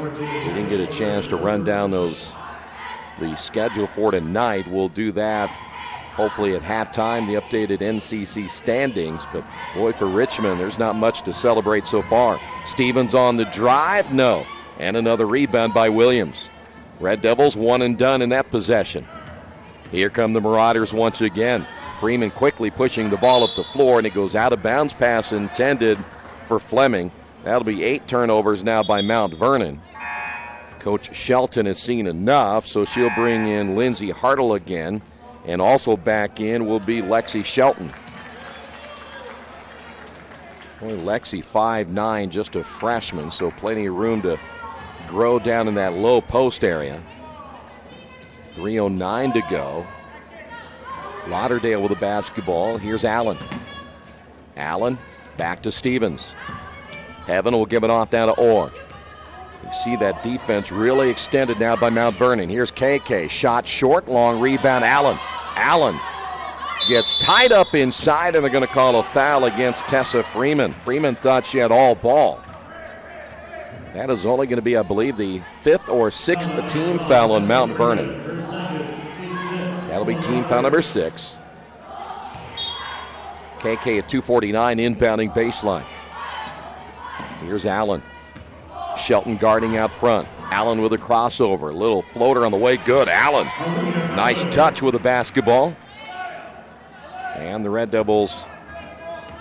We didn't get a chance to run down the schedule for tonight. We'll do that hopefully at halftime, the updated NCC standings. But boy, for Richmond, there's not much to celebrate so far. Stevens on the drive, no. And another rebound by Williams. Red Devils one and done in that possession. Here come the Marauders once again. Freeman quickly pushing the ball up the floor, and it goes out of bounds, pass intended for Fleming. That'll be 8 turnovers now by Mount Vernon. Coach Shelton has seen enough, so she'll bring in Lindsay Hartle again. And also back in will be Lexi Shelton. Boy, Lexi 5'9", just a freshman, so plenty of room to grow down in that low post area. 3:09 to go. Lauderdale with the basketball. Here's Allen. Allen back to Stevens. Heaven will give it off down to Orr. You see that defense really extended now by Mount Vernon. Here's KK. Shot short, long rebound. Allen. Allen gets tied up inside, and they're going to call a foul against Tessa Freeman. Freeman thought she had all ball. That is only going to be, I believe, the 5th or 6th team foul on Mount Vernon. That'll be team foul number 6. KK at 2:49 inbounding baseline. Here's Allen. Shelton guarding out front. Allen with a crossover. Little floater on the way. Good. Allen. Nice touch with the basketball. And the Red Devils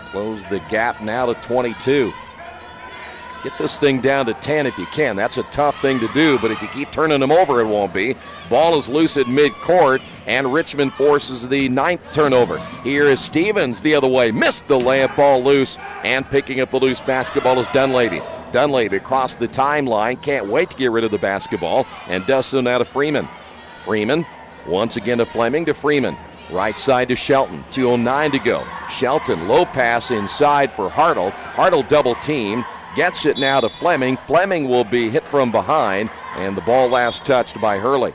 close the gap now to 22. Get this thing down to 10 if you can. That's a tough thing to do, but if you keep turning them over, it won't be. Ball is loose at midcourt, and Richmond forces the 9th turnover. Here is Stevens the other way. Missed the layup, ball loose, and picking up the loose basketball is Dunleavy. Dunleavy across the timeline, can't wait to get rid of the basketball, and does so now to Freeman. Freeman, once again to Fleming, to Freeman. Right side to Shelton, 2:09 to go. Shelton, low pass inside for Hartle. Hartle double teamed. Gets it now to Fleming. Fleming will be hit from behind, and the ball last touched by Hurley.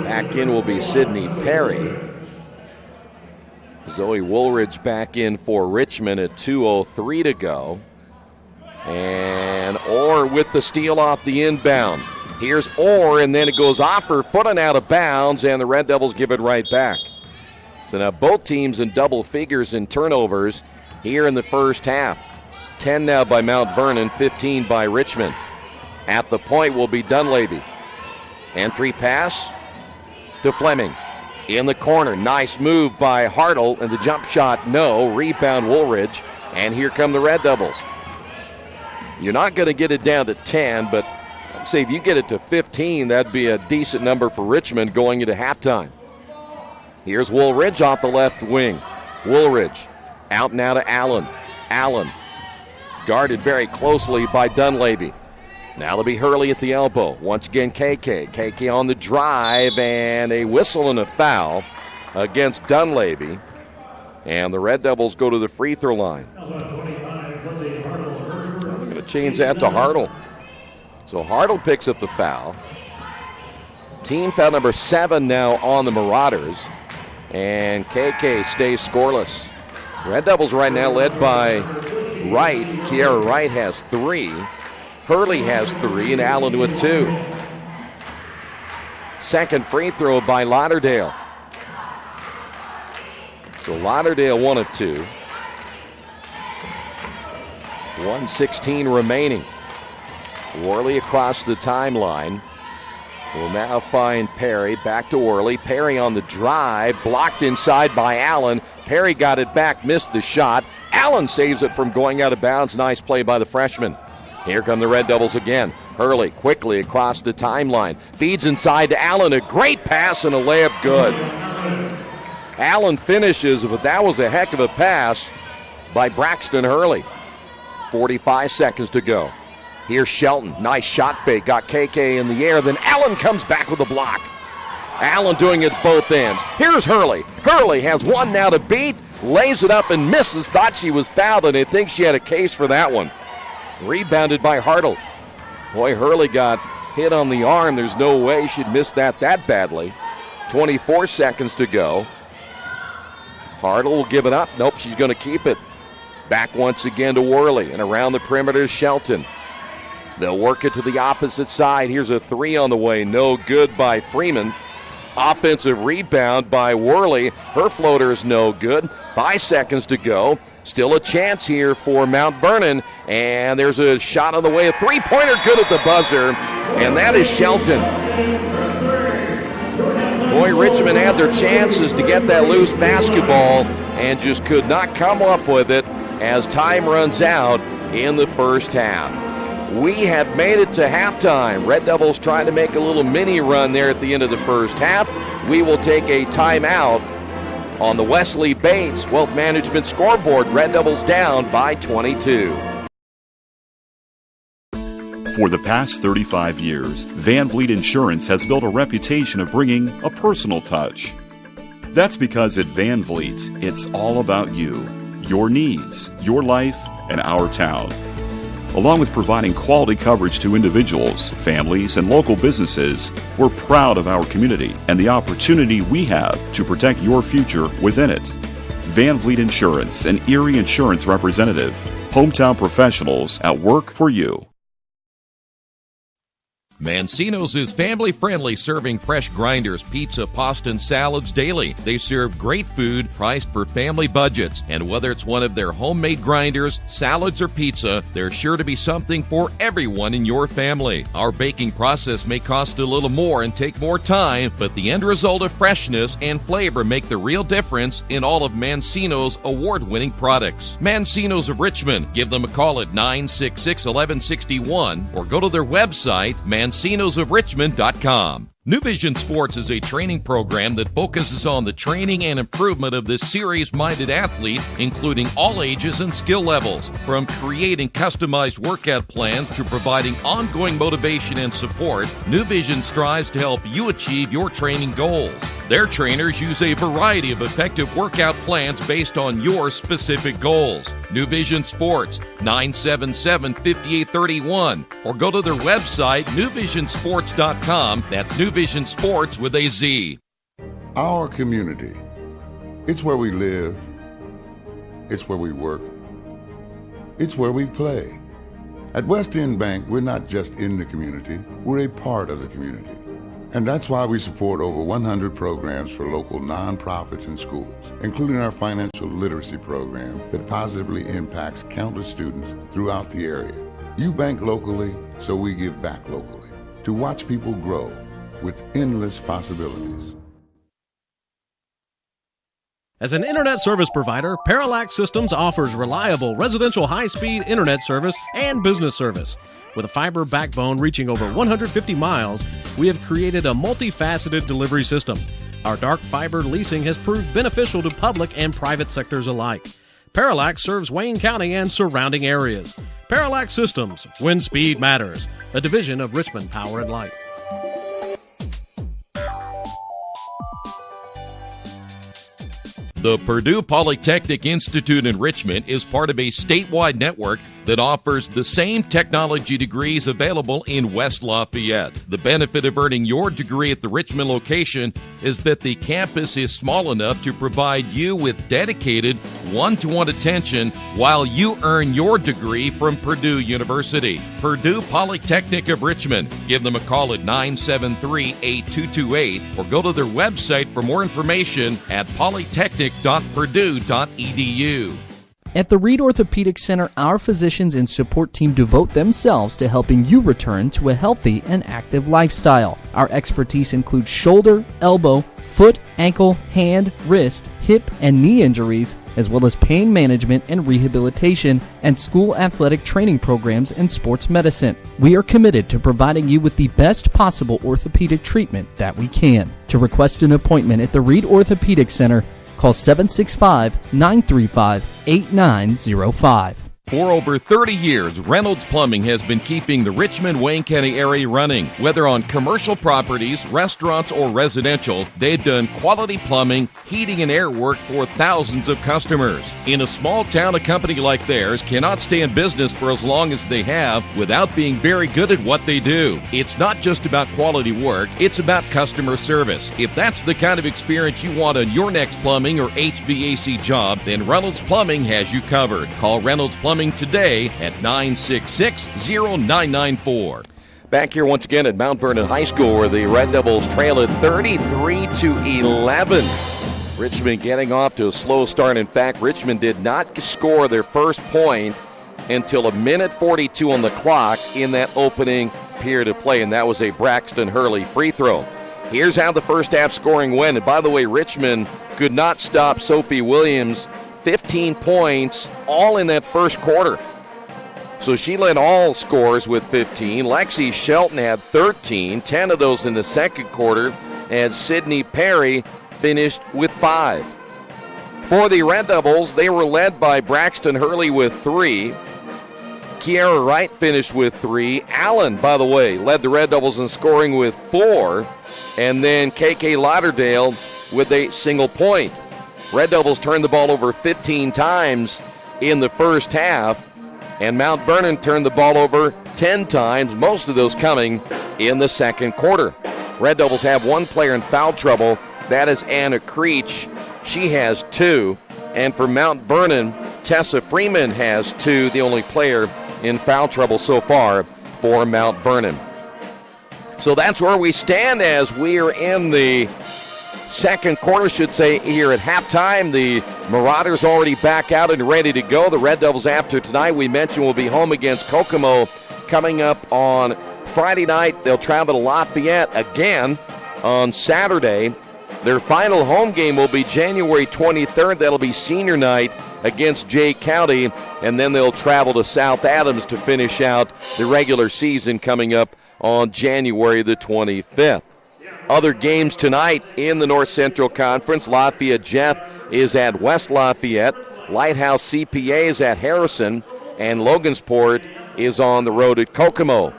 Back in will be Sidney Perry. Zoe Woolridge back in for Richmond at 2:03 to go. And Orr with the steal off the inbound. Here's Orr, and then it goes off her foot and out of bounds, and the Red Devils give it right back. So now both teams in double figures in turnovers here in the first half. 10 now by Mount Vernon, 15 by Richmond. At the point will be Dunleavy. Entry pass to Fleming. In the corner, nice move by Hartle, and the jump shot, no. Rebound Woolridge, and here come the Red Devils. You're not going to get it down to 10, but I'd say if you get it to 15, that'd be a decent number for Richmond going into halftime. Here's Woolridge off the left wing. Woolridge out now to Allen. Allen guarded very closely by Dunleavy. Now it'll be Hurley at the elbow. Once again, KK. KK on the drive, and a whistle and a foul against Dunleavy. And the Red Devils go to the free throw line. We're going to change that to Hartle. So Hartle picks up the foul. Team foul number 7 now on the Marauders. And KK stays scoreless. Red Devils right now led by Wright. Kiara Wright has 3. Hurley has 3, and Allen with 2. Second free throw by Lauderdale. So Lauderdale 1 of 2. 1:16 remaining. Worley across the timeline. Will now find Perry. Back to Worley. Perry on the drive. Blocked inside by Allen. Perry got it back. Missed the shot. Allen saves it from going out of bounds. Nice play by the freshman. Here come the Red Devils again. Hurley quickly across the timeline. Feeds inside to Allen. A great pass and a layup good. Allen finishes, but that was a heck of a pass by Braxton Hurley. 45 seconds to go. Here's Shelton. Nice shot fake. Got KK in the air. Then Allen comes back with a block. Allen doing it both ends. Here's Hurley. Hurley has one now to beat. Lays it up and misses. Thought she was fouled, and I think she had a case for that one. Rebounded by Hartle. Boy, Hurley got hit on the arm. There's no way she'd miss that badly. 24 seconds to go. Hartle will give it up. Nope, she's going to keep it. Back once again to Worley, and around the perimeter is Shelton. They'll work it to the opposite side. Here's a 3 on the way. No good by Freeman. Offensive rebound by Worley. Her floater is no good. 5 seconds to go. Still a chance here for Mount Vernon. And there's a shot on the way. A three-pointer good at the buzzer. And that is Shelton. Boy, Richmond had their chances to get that loose basketball and just could not come up with it as time runs out in the first half. We have made it to halftime. Red Devils trying to make a little mini run there at the end of the first half. We will take a timeout on the Wesley Bates Wealth Management scoreboard. Red Devils down by 22. For the past 35 years, Van Vliet Insurance has built a reputation of bringing a personal touch. That's because at Van Vliet, it's all about you, your needs, your life, and our town. Along with providing quality coverage to individuals, families, and local businesses, we're proud of our community and the opportunity we have to protect your future within it. Van Vliet Insurance, an Erie Insurance representative. Hometown professionals at work for you. Mancino's is family-friendly, serving fresh grinders, pizza, pasta, and salads daily. They serve great food priced for family budgets. And whether it's one of their homemade grinders, salads, or pizza, there's sure to be something for everyone in your family. Our baking process may cost a little more and take more time, but the end result of freshness and flavor make the real difference in all of Mancino's award-winning products. Mancino's of Richmond. Give them a call at 966-1161 or go to their website, mancinosofrichmond.com. New Vision Sports is a training program that focuses on the training and improvement of the serious-minded athlete, including all ages and skill levels. From creating customized workout plans to providing ongoing motivation and support, New Vision strives to help you achieve your training goals. Their trainers use a variety of effective workout plans based on your specific goals. New Vision Sports, 977-5831, or go to their website, newvisionsports.com. That's New Vision Sports with a Z. Our community. It's where we live. It's where we work. It's where we play. At West End Bank, we're not just in the community, we're a part of the community. And that's why we support over 100 programs for local nonprofits and schools, including our financial literacy program that positively impacts countless students throughout the area. You bank locally, so we give back locally to watch people grow with endless possibilities. As an internet service provider, Parallax Systems offers reliable residential high-speed internet service and business service. With a fiber backbone reaching over 150 miles, we have created a multifaceted delivery system. Our dark fiber leasing has proved beneficial to public and private sectors alike. Parallax serves Wayne County and surrounding areas. Parallax Systems, when speed matters, a division of Richmond Power and Light. The Purdue Polytechnic Institute in Richmond is part of a statewide network that offers the same technology degrees available in West Lafayette. The benefit of earning your degree at the Richmond location is that the campus is small enough to provide you with dedicated one-to-one attention while you earn your degree from Purdue University. Purdue Polytechnic of Richmond. Give them a call at 973-8228 or go to their website for more information at polytechnic.purdue.edu. At the Reed Orthopedic Center, our physicians and support team devote themselves to helping you return to a healthy and active lifestyle. Our expertise includes shoulder, elbow, foot, ankle, hand, wrist, hip, and knee injuries, as well as pain management and rehabilitation and school athletic training programs and sports medicine. We are committed to providing you with the best possible orthopedic treatment that we can. To request an appointment at the Reed Orthopedic Center, call 765-935-8905. For over 30 years, Reynolds Plumbing has been keeping the Richmond-Wayne County area running. Whether on commercial properties, restaurants, or residential, they've done quality plumbing, heating, and air work for thousands of customers. In a small town, a company like theirs cannot stay in business for as long as they have without being very good at what they do. It's not just about quality work, it's about customer service. If that's the kind of experience you want on your next plumbing or HVAC job, then Reynolds Plumbing has you covered. Call Reynolds Plumbing today at 966-0994. Back here once again at Mount Vernon High School, where the Red Devils trail at 33-11. Richmond getting off to a slow start. In fact, Richmond did not score their first point until 1:42 on the clock in that opening period of play, and that was a Braxton Hurley free throw. Here's how the first half scoring went. And by the way, Richmond could not stop Sophie Williams. 15 points, all in that first quarter. So she led all scorers with 15. Lexi Shelton had 13, 10 of those in the second quarter, and Sydney Perry finished with 5. For the Red Devils, they were led by Braxton Hurley with 3. Kiara Wright finished with 3. Allen, by the way, led the Red Devils in scoring with 4. And then KK Lauderdale with a single point. Red Devils turned the ball over 15 times in the first half, and Mount Vernon turned the ball over 10 times, most of those coming in the second quarter. Red Devils have one player in foul trouble. That is Anna Creech. She has 2. And for Mount Vernon, Tessa Freeman has 2, the only player in foul trouble so far for Mount Vernon. So that's where we stand as we are in the second quarter, should say, here at halftime. The Marauders already back out and ready to go. The Red Devils, after tonight, we mentioned, will be home against Kokomo coming up on Friday night. They'll travel to Lafayette again on Saturday. Their final home game will be January 23rd. That'll be senior night against Jay County, and then they'll travel to South Adams to finish out the regular season coming up on January the 25th. Other games tonight in the North Central Conference. Lafayette Jeff is at West Lafayette. Lighthouse CPA is at Harrison, and Logansport is on the road at Kokomo.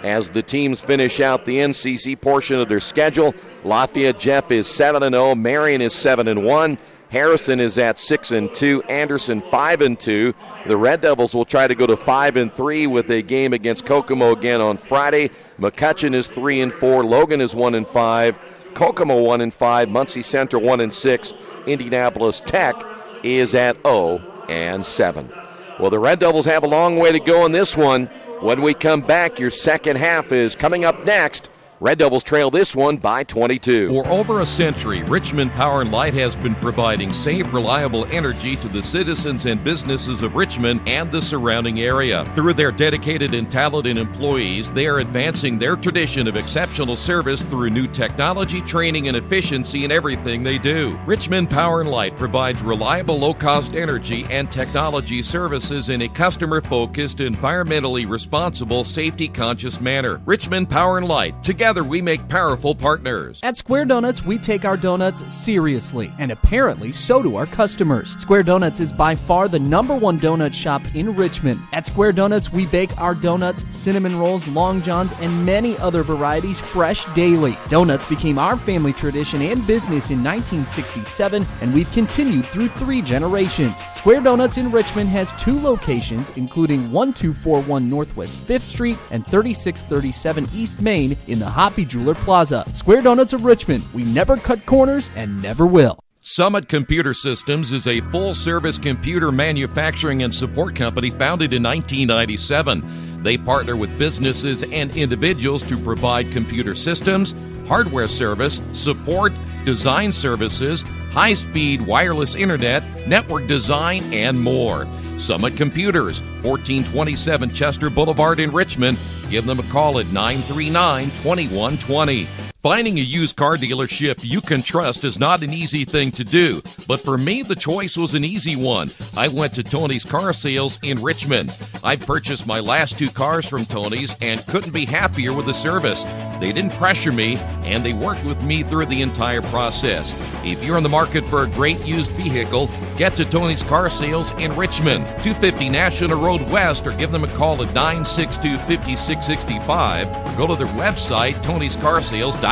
As the teams finish out the NCC portion of their schedule, Lafayette Jeff is 7-0, Marion is 7-1, Harrison is at 6-2, Anderson 5-2. The Red Devils will try to go to 5-3 with a game against Kokomo again on Friday. McCutcheon is 3-4, Logan is 1-5, Kokomo 1-5, Muncie Central 1-6, Indianapolis Tech is at 0-7. Well, the Red Devils have a long way to go in this one. When we come back, your second half is coming up next. Red Devils trail this one by 22. For over a century, Richmond Power & Light has been providing safe, reliable energy to the citizens and businesses of Richmond and the surrounding area. Through their dedicated and talented employees, they are advancing their tradition of exceptional service through new technology, training, and efficiency in everything they do. Richmond Power & Light provides reliable, low-cost energy and technology services in a customer-focused, environmentally responsible, safety-conscious manner. Richmond Power & Light, together we make powerful partners. At Square Donuts, we take our donuts seriously, and apparently so do our customers. Square Donuts is by far the #1 donut shop in Richmond. At Square Donuts, we bake our donuts, cinnamon rolls, long johns, and many other varieties fresh daily. Donuts became our family tradition and business in 1967, and we've continued through 3 generations. Square Donuts in Richmond has 2 locations, including 1241 Northwest 5th Street and 3637 East Main in the Hoppy Jeweler Plaza. Square Donuts of Richmond. We never cut corners and never will. Summit Computer Systems is a full-service computer manufacturing and support company founded in 1997. They partner with businesses and individuals to provide computer systems, hardware service, support, design services, high-speed wireless internet, network design, and more. Summit Computers, 1427 Chester Boulevard in Richmond. Give them a call at 939-2120. Finding a used car dealership you can trust is not an easy thing to do, but for me, the choice was an easy one. I went to Tony's Car Sales in Richmond. I purchased my last 2 cars from Tony's and couldn't be happier with the service. They didn't pressure me, and they worked with me through the entire process. If you're in the market for a great used vehicle, get to Tony's Car Sales in Richmond, 250 National Road West, or give them a call at 962-5665, or go to their website, tonyscarsales.com.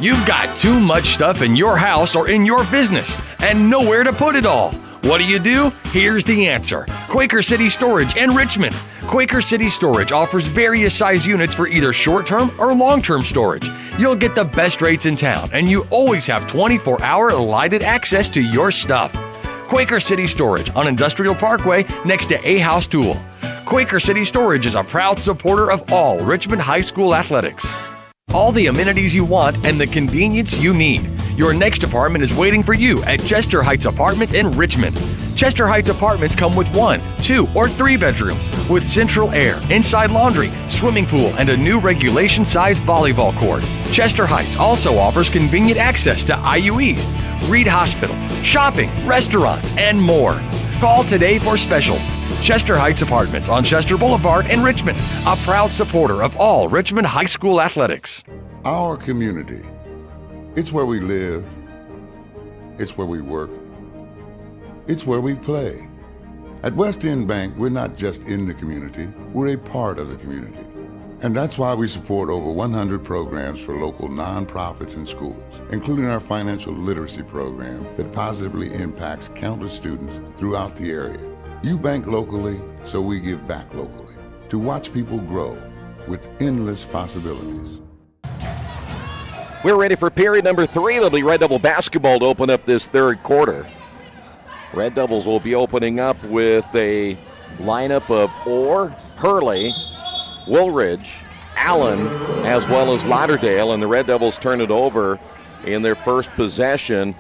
You've got too much stuff in your house or in your business and nowhere to put it all. What do? Here's the answer. Quaker City Storage in Richmond. Quaker City Storage offers various size units for either short-term or long-term storage. You'll get the best rates in town, and you always have 24-hour lighted access to your stuff. Quaker City Storage on Industrial Parkway next to A House Tool. Quaker City Storage is a proud supporter of all Richmond High School athletics. All the amenities you want and the convenience you need. Your next apartment is waiting for you at Chester Heights Apartments in Richmond. Chester Heights Apartments come with 1, 2, or 3 bedrooms with central air, inside laundry, swimming pool, and a new regulation-size volleyball court. Chester Heights also offers convenient access to IU East, Reed Hospital, shopping, restaurants, and more. Call today for specials. Chester Heights Apartments on Chester Boulevard in Richmond, a proud supporter of all Richmond High School athletics. Our community. It's where we live. It's where we work. It's where we play. At West End Bank, we're not just in the community, we're a part of the community. And that's why we support over 100 programs for local nonprofits and schools, including our financial literacy program that positively impacts countless students throughout the area. You bank locally, so we give back locally to watch people grow with endless possibilities. We're ready for period number 3. It'll be Red Devil basketball to open up this third quarter. Red Devils will be opening up with a lineup of Orr, Hurley, Woolridge, Allen as well as Lauderdale, and the Red Devils turn it over in their first possession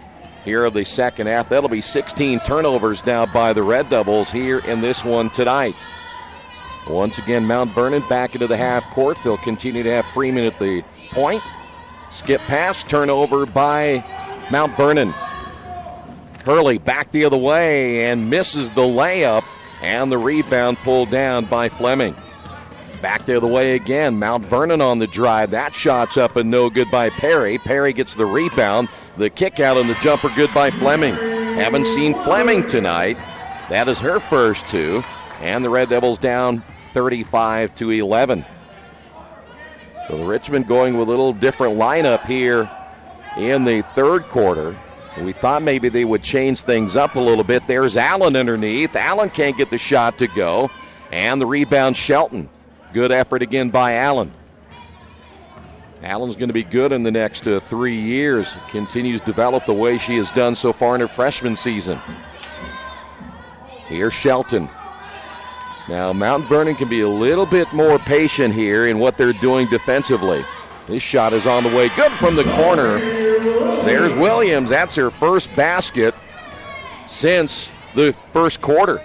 here of the second half. That'll be 16 turnovers now by the Red Devils here in this one tonight. Once again, Mount Vernon back into the half court. They'll continue to have Freeman at the point. Skip pass, turnover by Mount Vernon. Hurley back the other way and misses the layup, and the rebound pulled down by Fleming. Back the other way again, Mount Vernon on the drive. That shot's up and no good by Perry. Perry gets the rebound. The kick out and the jumper good by Fleming. Haven't seen Fleming tonight. That is her first two. And the Red Devils down 35-11. So the Richmond going with a little different lineup here in the third quarter. We thought maybe they would change things up a little bit. There's Allen underneath. Allen can't get the shot to go. And the rebound, Shelton. Good effort again by Allen. Allen's going to be good in the next 3 years. Continues to develop the way she has done so far in her freshman season. Here's Shelton. Now, Mount Vernon can be a little bit more patient here in what they're doing defensively. This shot is on the way. Good from the corner. There's Williams. That's her first basket since the first quarter.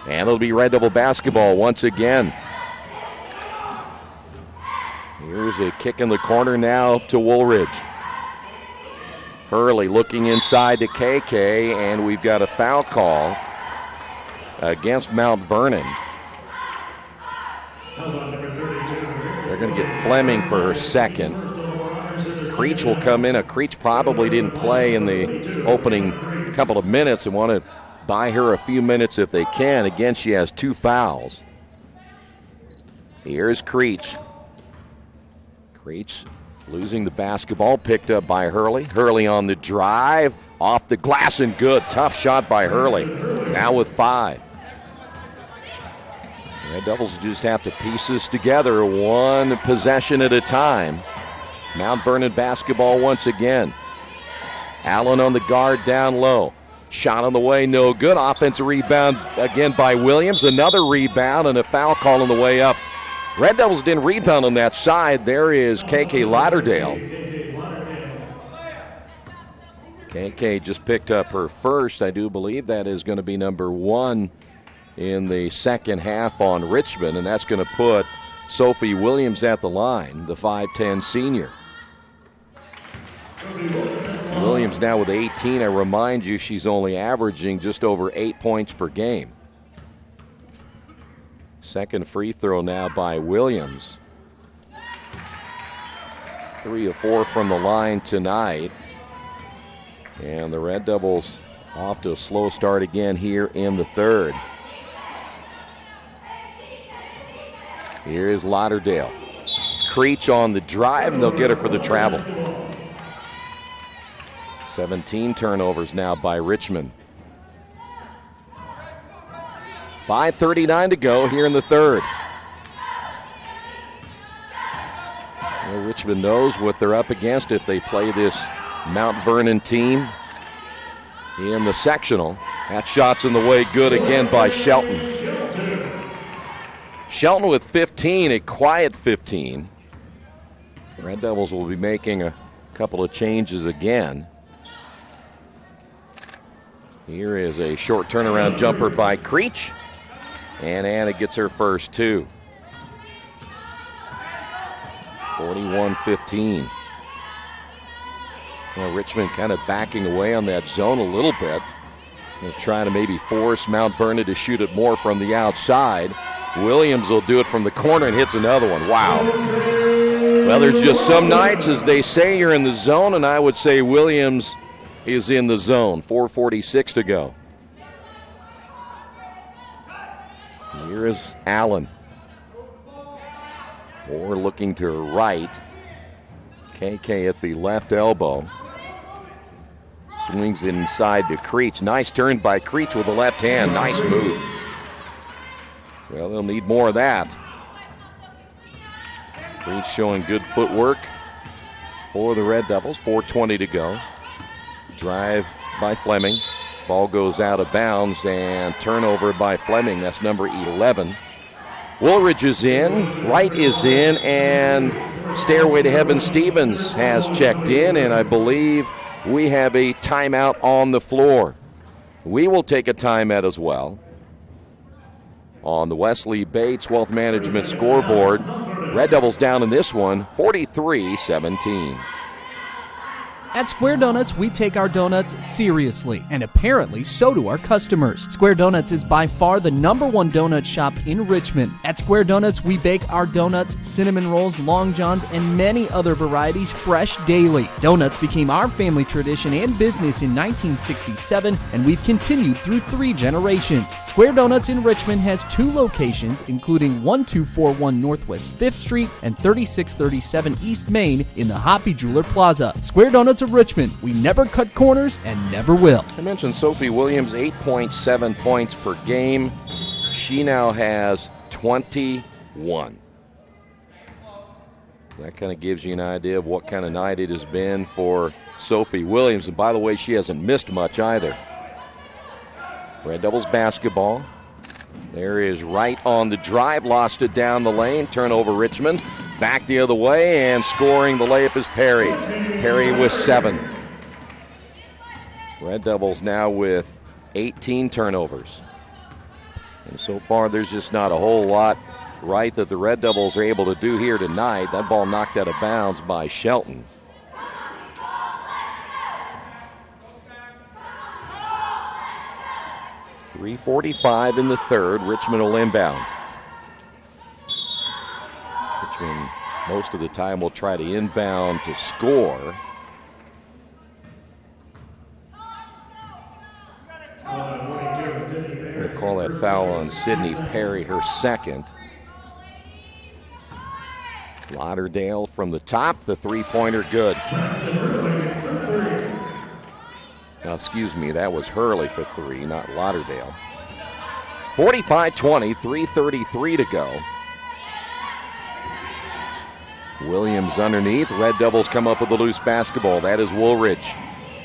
And it'll be Red Devil basketball once again. Here's a kick in the corner now to Woolridge. Hurley looking inside to KK, and we've got a foul call against Mount Vernon. They're going to get Fleming for her second. Creech will come in. Creech probably didn't play in the opening couple of minutes and want to buy her a few minutes if they can. Again, she has 2 fouls. Here's Creech. Creech losing the basketball, picked up by Hurley. Hurley on the drive, off the glass and good. Tough shot by Hurley. Now with 5. Red Devils just have to piece this together one possession at a time. Mount Vernon basketball once again. Allen on the guard down low. Shot on the way, no good. Offensive rebound again by Williams. Another rebound and a foul call on the way up. Red Devils didn't rebound on that side. There is KK Lauderdale. KK just picked up her first. I do believe that is going to be number 1 in the second half on Richmond, and that's going to put Sophie Williams at the line, the 5'10 senior. Williams now with 18. I remind you, she's only averaging just over 8 points per game. Second free throw now by Williams. 3 of 4 from the line tonight. And the Red Devils off to a slow start again here in the third. Here is Lauderdale. Creech on the drive, and they'll get her for the travel. 17 turnovers now by Richmond. 5:39 to go here in the third. Well, Richmond knows what they're up against if they play this Mount Vernon team in the sectional. That shot's in the way, good again by Shelton. Shelton with 15, a quiet 15. The Red Devils will be making a couple of changes again. Here is a short turnaround jumper by Creech. And Anna gets her first 2. 41-15. Well, Richmond kind of backing away on that zone a little bit. They're trying to maybe force Mount Vernon to shoot it more from the outside. Williams will do it from the corner and hits another one. Wow. Well, there's just some nights, as they say, you're in the zone, and I would say Williams is in the zone. 4:46 to go. Here is Allen. Or looking to her right. KK at the left elbow. Swings it inside to Creech. Nice turn by Creech with the left hand. Nice move. Well, they'll need more of that. Creech showing good footwork for the Red Devils. 4:20 to go. Drive by Fleming. Ball goes out of bounds and turnover by Fleming. That's number 11. Woolridge is in, Wright is in, and Stairway to Heaven Stevens has checked in, and I believe we have a timeout on the floor. We will take a timeout as well. On the Wesley Bates Wealth Management scoreboard, Red Devils down in this one, 43-17. At Square Donuts, we take our donuts seriously, and apparently so do our customers. Square Donuts is by far the #1 donut shop in Richmond. At Square Donuts, we bake our donuts, cinnamon rolls, long johns, and many other varieties fresh daily. Donuts became our family tradition and business in 1967, and we've continued through 3 generations. Square Donuts in Richmond has 2 locations, including 1241 Northwest 5th Street and 3637 East Main in the Hoppy Jeweler Plaza. Square Donuts of Richmond, we never cut corners and never will. I mentioned Sophie Williams, 8.7 points per game. She now has 21. That kind of gives you an idea of what kind of night it has been for Sophie Williams. And by the way, she hasn't missed much either. Red Devils basketball. There is Wright on the drive, lost it down the lane, turnover Richmond. Back the other way, and scoring the layup is Perry. Perry with 7. Red Devils now with 18 turnovers. And so far, there's just not a whole lot right that the Red Devils are able to do here tonight. That ball knocked out of bounds by Shelton. .345 in the third. Richmond will inbound. Richmond, most of the time, will try to inbound to score. We'll call that foul on Sydney Perry, her second. Lauderdale from the top, the three-pointer good. Now, excuse me, that was Hurley for 3, not Lauderdale. 45-20, 3:33 to go. Williams underneath. Red Devils come up with a loose basketball. That is Woolridge.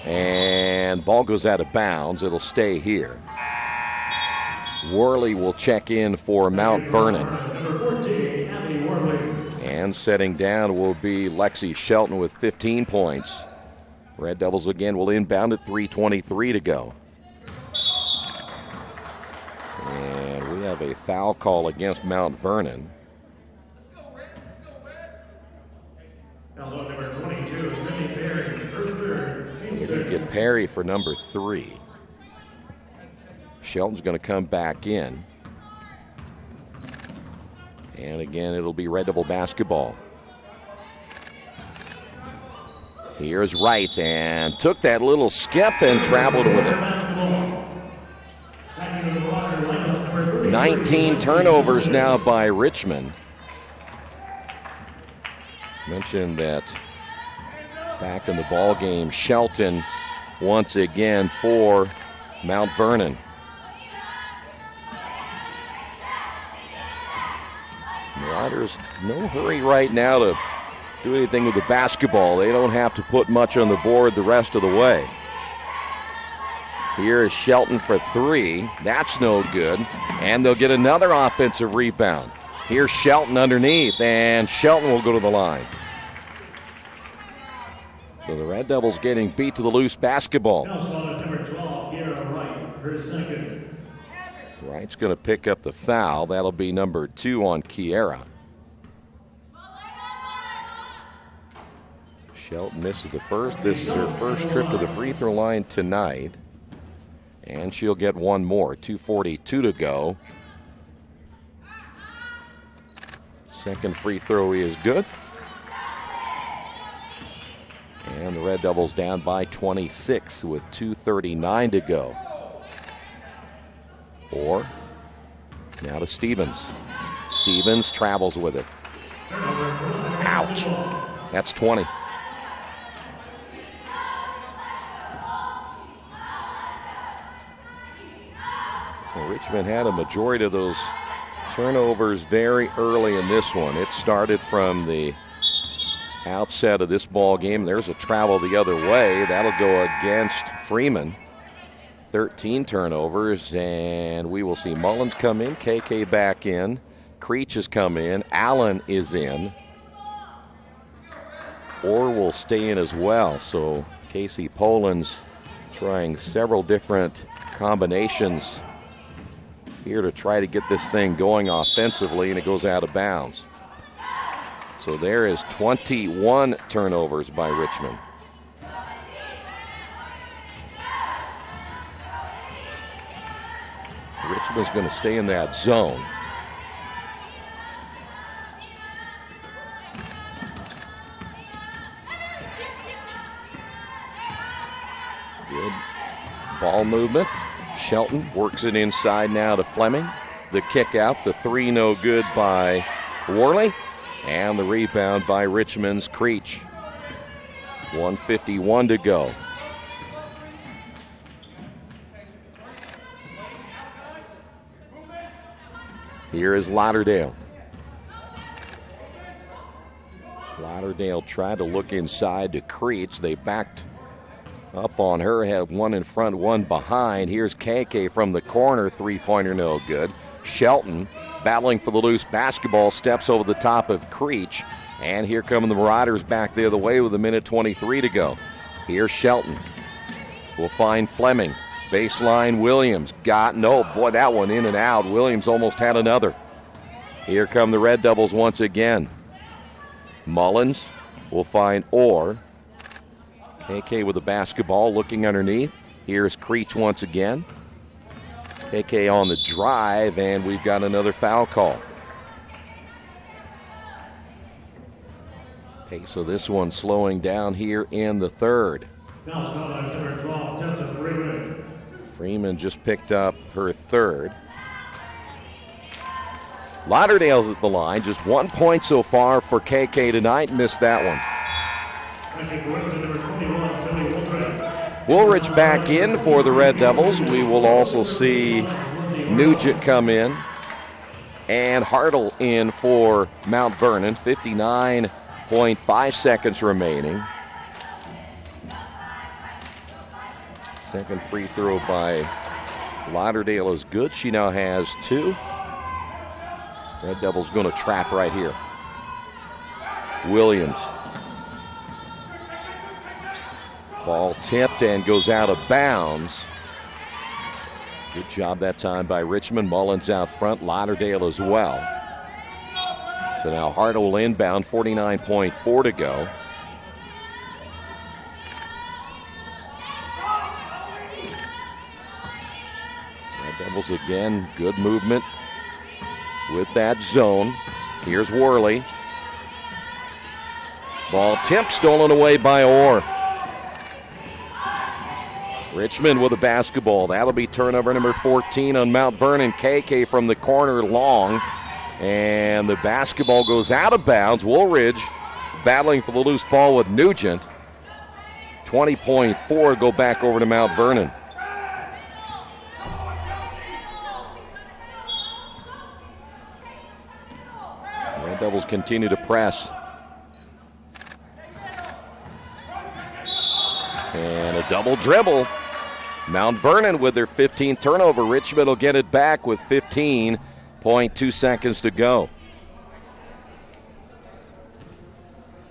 And ball goes out of bounds. It'll stay here. Worley will check in for Mount Vernon. And setting down will be Lexi Shelton with 15 points. Red Devils again will inbound at 3:23 to go. And we have a foul call against Mount Vernon. We're going to get Perry for number 3. Shelton's going to come back in. And again, it'll be Red Devil basketball. Here's Wright, and took that little skip and traveled with it. 19 turnovers now by Richmond. Mentioned that back in the ball game, Shelton once again for Mount Vernon. Riders, no hurry right now to do anything with the basketball. They don't have to put much on the board the rest of the way. Here is Shelton for 3. That's no good. And they'll get another offensive rebound. Here's Shelton underneath, and Shelton will go to the line. So the Red Devils getting beat to the loose basketball. Wright's going to pick up the foul. That'll be number 2 on Kiera. Shelton misses the first. This is her first trip to the free throw line tonight. And she'll get one more. 2:42 to go. Second free throw is good. And the Red Devils down by 26 with 2:39 to go. Or now to Stevens. Stevens travels with it. Ouch. That's 20. Well, Richmond had a majority of those turnovers very early in this one. It started from the outset of this ball game. There's a travel the other way. That'll go against Freeman. 13 turnovers, and we will see Mullins come in, KK back in, Creech has come in. Allen is in. Orr will stay in as well. So Casey Poland's trying several different combinations here to try to get this thing going offensively, and it goes out of bounds. So there is 21 turnovers by Richmond. Richmond's going to stay in that zone. Good ball movement. Shelton works it inside now to Fleming. The kick out, the three no good by Worley. And the rebound by Richmond's Creech. 1:51 to go. Here is Lauderdale. Lauderdale tried to look inside to Creech. They backed up on her, had one in front, one behind. Here's KK from the corner, three-pointer no good. Shelton, battling for the loose basketball, steps over the top of Creech. And here come the Marauders back the other way with 1:23 to go. Here's Shelton. Will find Fleming. Baseline Williams. Boy, that one in and out. Williams almost had another. Here come the Red Devils once again. Mullins will find Orr. KK with the basketball looking underneath. Here's Creech once again. KK on the drive, and we've got another foul call. Pace of this one slowing down here in the third. Freeman just picked up her third. Lauderdale at the line, just 1 point so far for KK tonight. Missed that one. Woolridge back in for the Red Devils. We will also see Nugent come in. And Hartle in for Mount Vernon. 59.5 seconds remaining. Second free throw by Lauderdale is good. She now has two. Red Devils going to trap right here. Williams. Ball tipped and goes out of bounds. Good job that time by Richmond. Mullins out front. Lauderdale as well. So now Hartle will inbound. 49.4 to go. Red Devils again. Good movement with that zone. Here's Worley. Ball tipped, stolen away by Orr. Richmond with a basketball. That'll be turnover number 14 on Mount Vernon. KK from the corner long. And the basketball goes out of bounds. Woolridge battling for the loose ball with Nugent. 20.4 go back over to Mount Vernon. Red Devils continue to press. And a double dribble. Mount Vernon with their 15th turnover. Richmond will get it back with 15.2 seconds to go.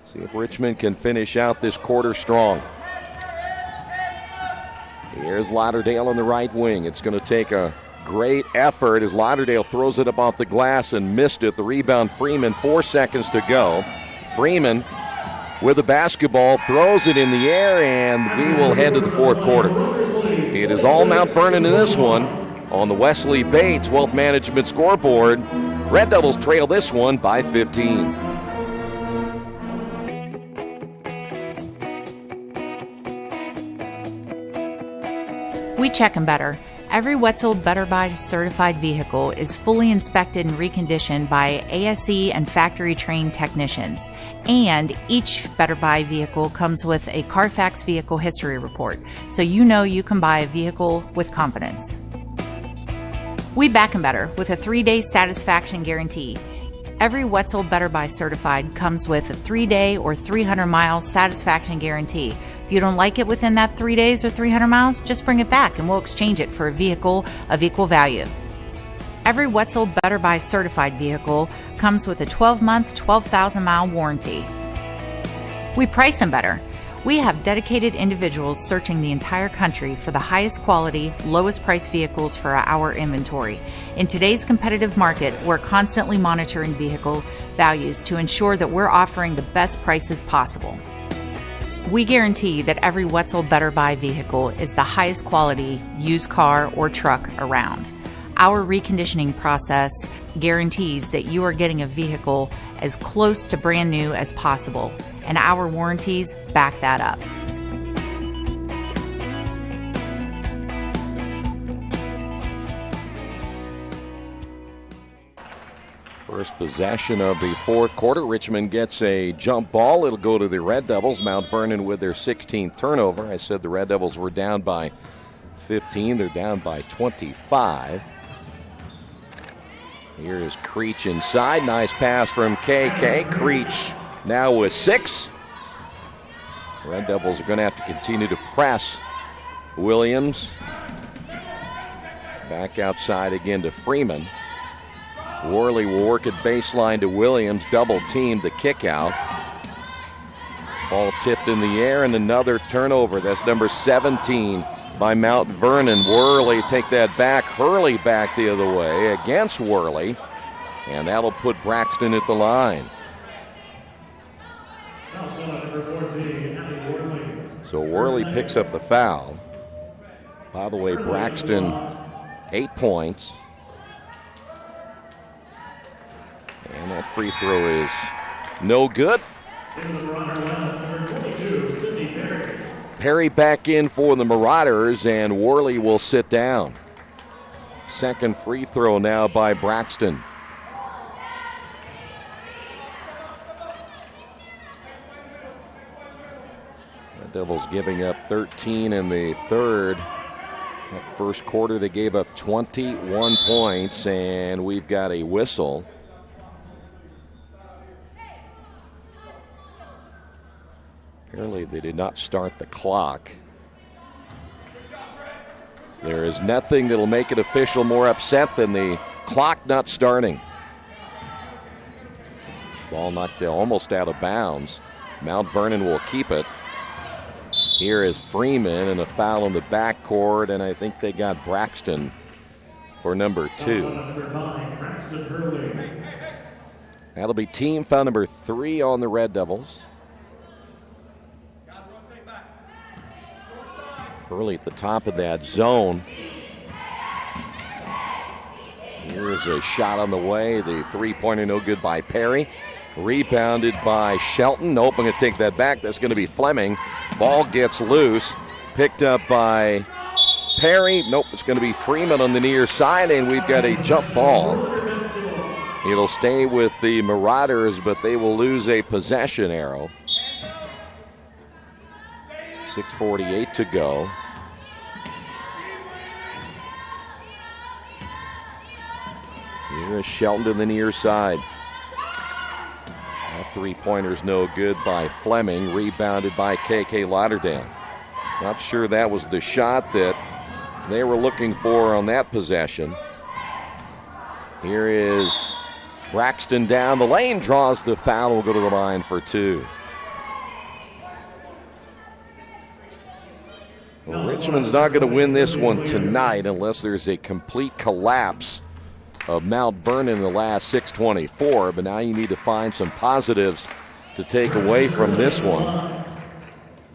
See if Richmond can finish out this quarter strong. Here's Lauderdale on the right wing. It's going to take a great effort as Lauderdale throws it up off the glass and missed it. The rebound, Freeman, 4 seconds to go. Freeman with the basketball, throws it in the air, and we will head to the fourth quarter. It is all Mount Vernon in this one on the Wesley Bates Wealth Management scoreboard. Red Devils trail this one by 15. We check them better. Every Wetzel Better Buy certified vehicle is fully inspected and reconditioned by ASE and factory-trained technicians. And each Better Buy vehicle comes with a Carfax vehicle history report, so you know you can buy a vehicle with confidence. We back them better with a 3-day satisfaction guarantee. Every Wetzel Better Buy certified comes with a 3-day or 300-mile satisfaction guarantee. If you don't like it within that 3 days or 300 miles, just bring it back and we'll exchange it for a vehicle of equal value. Every Wetzel Better Buy certified vehicle comes with a 12-month, 12,000-mile warranty. We price them better. We have dedicated individuals searching the entire country for the highest quality, lowest price vehicles for our inventory. In today's competitive market, we're constantly monitoring vehicle values to ensure that we're offering the best prices possible. We guarantee that every Wetzel Better Buy vehicle is the highest quality used car or truck around. Our reconditioning process guarantees that you are getting a vehicle as close to brand new as possible, and our warranties back that up. First possession of the fourth quarter. Richmond gets a jump ball. It'll go to the Red Devils. Mount Vernon with their 16th turnover. I said the Red Devils were down by 15. They're down by 25. Here is Creech inside. Nice pass from KK. Creech now with 6. The Red Devils are going to have to continue to press Williams. Back outside again to Freeman. Worley will work it baseline to Williams. Double team the kick out. Ball tipped in the air and another turnover. That's number 17 by Mount Vernon. Worley take that back. Hurley back the other way against Worley. And that'll put Braxton at the line. So Worley picks up the foul. By the way, Braxton 8 points. And that free throw is no good. Perry back in for the Marauders, and Worley will sit down. Second free throw now by Braxton. The Devils giving up 13 in the third. That first quarter they gave up 21 points, and we've got a whistle. Apparently they did not start the clock. There is nothing that'll make an official more upset than the clock not starting. Ball knocked almost out of bounds. Mount Vernon will keep it. Here is Freeman and a foul in the backcourt, and I think they got Braxton for number 2. That'll be team foul number 3 on the Red Devils. Early at the top of that zone. Here's a shot on the way. The three-pointer no good by Perry. Rebounded by Shelton. Nope, I'm going to take that back. That's going to be Fleming. Ball gets loose. Picked up by Perry. Nope, it's going to be Freeman on the near side, and we've got a jump ball. It'll stay with the Marauders, but they will lose a possession arrow. 6:48 to go. Here is Shelton to the near side. That three-pointer's no good by Fleming. Rebounded by KK Lauderdale. Not sure that was the shot that they were looking for on that possession. Here is Braxton down the lane. Draws the foul. Will go to the line for 2. Well, Richmond's not going to win this one tonight unless there's a complete collapse of Mount Vernon in the last 6:24. But now you need to find some positives to take away from this one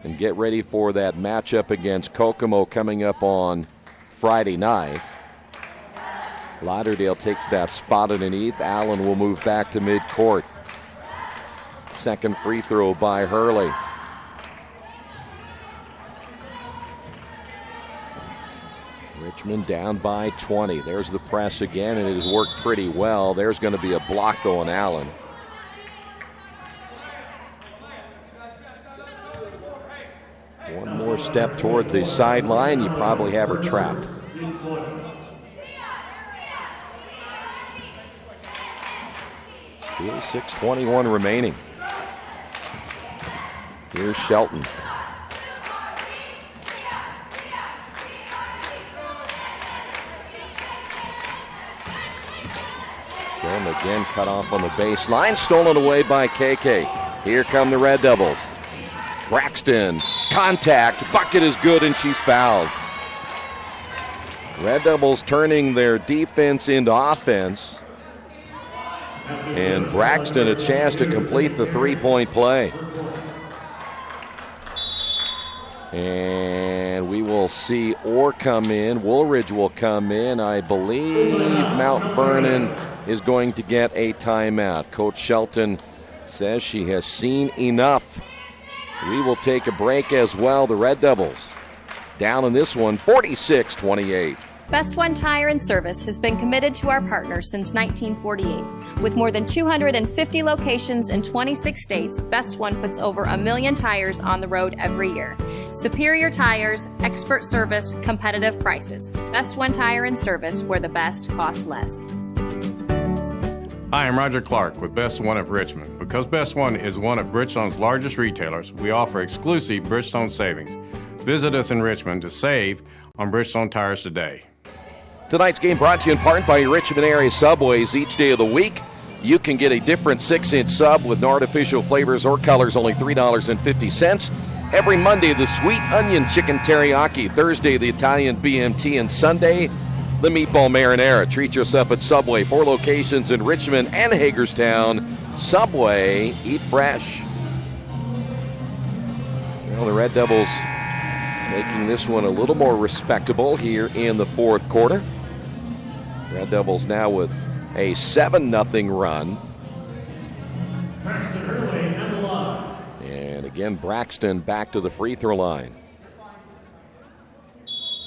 and get ready for that matchup against Kokomo coming up on Friday night. Lauderdale takes that spot underneath. Allen will move back to midcourt. Second free throw by Hurley. Richmond down by 20. There's the press again, and it has worked pretty well. There's going to be a block though on Allen. One more step toward the sideline, you probably have her trapped. Still 6:21 remaining. Here's Shelton. And again, cut off on the baseline. Stolen away by KK. Here come the Red Devils. Braxton, contact. Bucket is good, and she's fouled. Red Devils turning their defense into offense. And Braxton a chance to complete the three-point play. And we will see Orr come in. Woolridge will come in. I believe Mount Vernon is going to get a timeout. Coach Shelton says she has seen enough. We will take a break as well. The Red Devils down in this one, 46-28. Best One Tire and Service has been committed to our partners since 1948. With more than 250 locations in 26 states, Best One puts over 1 million tires on the road every year. Superior tires, expert service, competitive prices. Best One Tire and Service, where the best costs less. Hi, I'm Roger Clark with Best One of Richmond. Because Best One is one of Bridgestone's largest retailers, we offer exclusive Bridgestone savings. Visit us in Richmond to save on Bridgestone tires today. Tonight's game brought to you in part by your Richmond area Subways. Each day of the week, you can get a different 6-inch sub with no artificial flavors or colors, only $3.50. Every Monday, the sweet onion chicken teriyaki. Thursday, the Italian BMT. And Sunday, the meatball marinara. Treat yourself at Subway. 4 locations in Richmond and Hagerstown. Subway, eat fresh. Well, the Red Devils making this one a little more respectable here in the fourth quarter. Red Devils now with a 7-0 run. And again, Braxton back to the free throw line.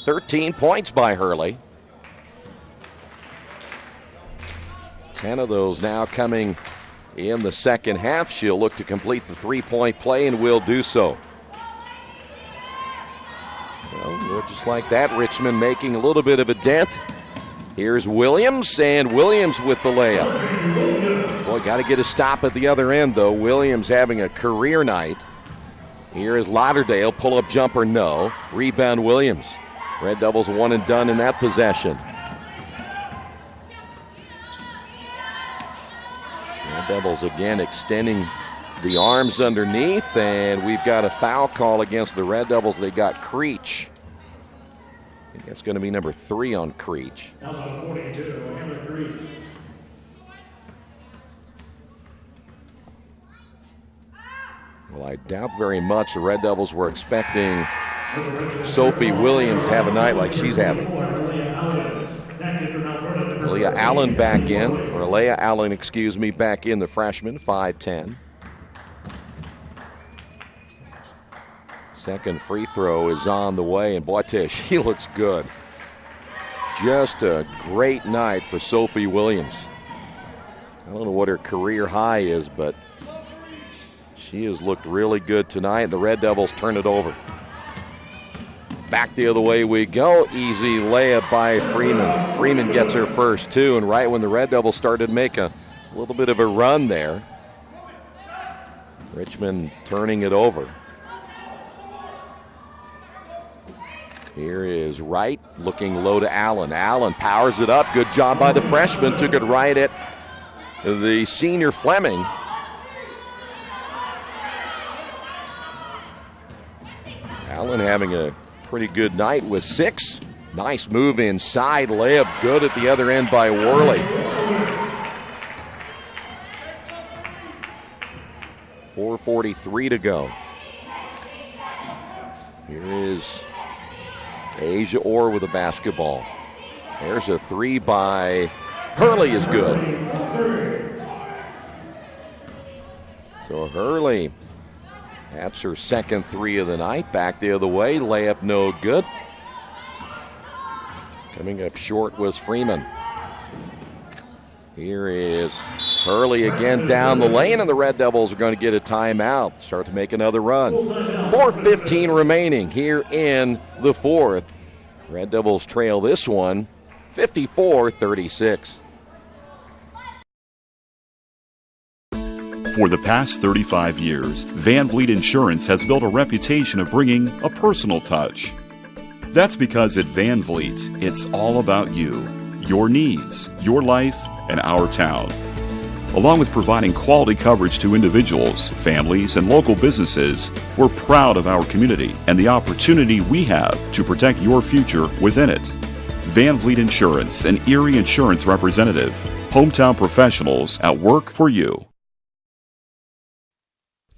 13 points by Hurley. 10 of those now coming in the second half. She'll look to complete the three-point play and will do so. Well, just like that, Richmond making a little bit of a dent. Here's Williams, and Williams with the layup. Boy, got to get a stop at the other end, though. Williams having a career night. Here is Lauderdale, pull-up jumper, no. Rebound, Williams. Red Devils one and done in that possession. Red Devils again extending the arms underneath, and we've got a foul call against the Red Devils. They got Creech. I think that's going to be number 3 on Creech. That was on 42, Henry Creech. Well, I doubt very much the Red Devils were expecting Sophie Williams to have a night like she's having. Leah Allen back in, or Leah Allen, excuse me, back in, the freshman, 5'10". Second free throw is on the way, and boy, she looks good. Just a great night for Sophie Williams. I don't know what her career high is, but she has looked really good tonight, and the Red Devils turn it over. Back the other way we go. Easy layup by Freeman. Freeman gets her first, too, and right when the Red Devils started to make a little bit of a run there, Richmond turning it over. Here is Wright looking low to Allen. Allen powers it up. Good job by the freshman. Took it right at the senior Fleming. Allen having a pretty good night with 6. Nice move inside. Layup good at the other end by Worley. 4:43 to go. Here is Asia Orr with a basketball. There's a 3 by Hurley is good. So Hurley, that's her second 3 of the night. Back the other way, layup no good. Coming up short was Freeman. Here is Hurley again down the lane, and the Red Devils are going to get a timeout. Start to make another run. 4:15 remaining here in the fourth. Red Devils trail this one 54-36. For the past 35 years, Van Vliet Insurance has built a reputation of bringing a personal touch. That's because at Van Vliet, it's all about you, your needs, your life, in our town. Along with providing quality coverage to individuals, families, and local businesses, we're proud of our community and the opportunity we have to protect your future within it. Van Vliet Insurance, an Erie Insurance representative. Hometown professionals at work for you.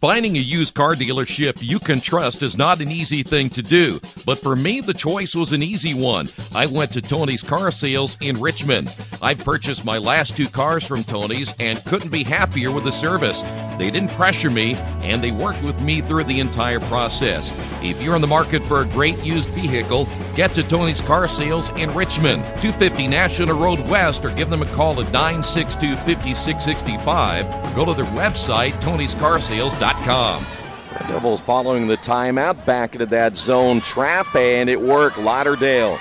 Finding a used car dealership you can trust is not an easy thing to do, but for me, the choice was an easy one. I went to Tony's Car Sales in Richmond. I purchased my last 2 cars from Tony's and couldn't be happier with the service. They didn't pressure me, and they worked with me through the entire process. If you're in the market for a great used vehicle, get to Tony's Car Sales in Richmond, 250 National Road West, or give them a call at 962-5665. Go to their website, tonyscarsales.com. The Devils following the timeout back into that zone trap, and it worked. Lauderdale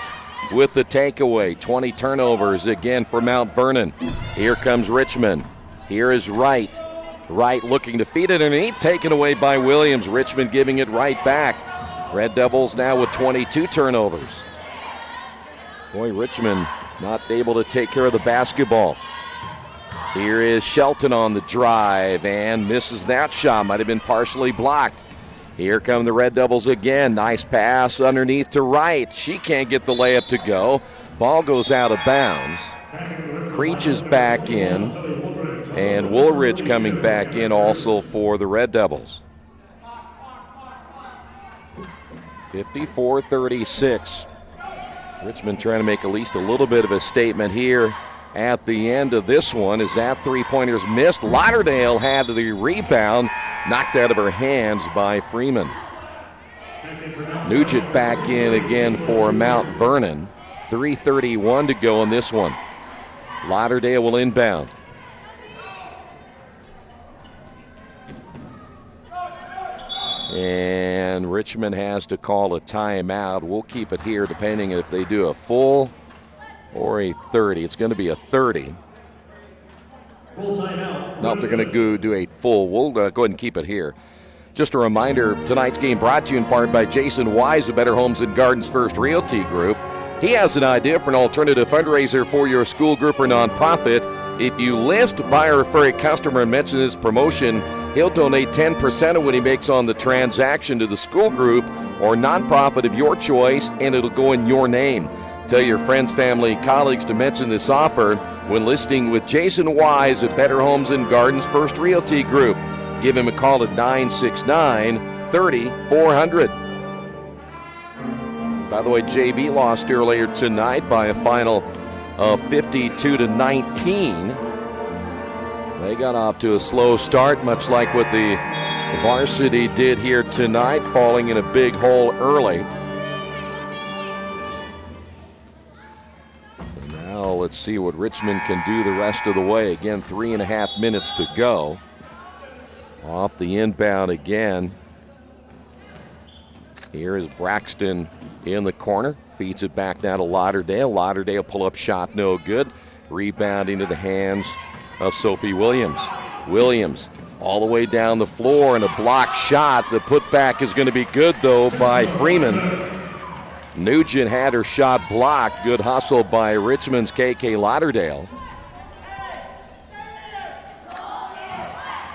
with the takeaway. 20 turnovers again for Mount Vernon. Here comes Richmond. Here is Wright. Wright looking to feed it underneath, taken away by Williams. Richmond giving it right back. Red Devils now with 22 turnovers. Boy, Richmond not able to take care of the basketball. Here is Shelton on the drive and misses that shot. Might have been partially blocked. Here come the Red Devils again. Nice pass underneath to Wright. She can't get the layup to go. Ball goes out of bounds. Creech is back in. And Woolridge coming back in also for the Red Devils. 54-36. Richmond trying to make at least a little bit of a statement here at the end of this one, as that three-pointer's missed. Lauderdale had the rebound, knocked out of her hands by Freeman. Nugent back in again for Mount Vernon. 3:31 to go in this one. Lauderdale will inbound. And Richmond has to call a timeout. We'll keep it here depending if they do a full or a 30. It's going to be a 30. Full timeout. No, if they're going to do a full, we'll go ahead and keep it here. Just a reminder, tonight's game brought to you in part by Jason Wise of Better Homes and Gardens First Realty Group. He has an idea for an alternative fundraiser for your school group or nonprofit. If you list, buy, or refer a customer and mention this promotion, he'll donate 10% of what he makes on the transaction to the school group or nonprofit of your choice, and it'll go in your name. Tell your friends, family, colleagues to mention this offer when listing with Jason Wise at Better Homes and Gardens First Realty Group. Give him a call at 969-30-400. By the way, JV lost earlier tonight by a final of 52-19. They got off to a slow start, much like what the varsity did here tonight, falling in a big hole early. And now let's see what Richmond can do the rest of the way. Again, 3.5 minutes to go. Off the inbound again. Here is Braxton in the corner. Feeds it back now to Lauderdale. Lauderdale pull-up shot, no good. Rebound into the hands of Sophie Williams. Williams all the way down the floor and a blocked shot. The putback is going to be good, though, by Freeman. Nugent had her shot blocked. Good hustle by Richmond's KK Lauderdale.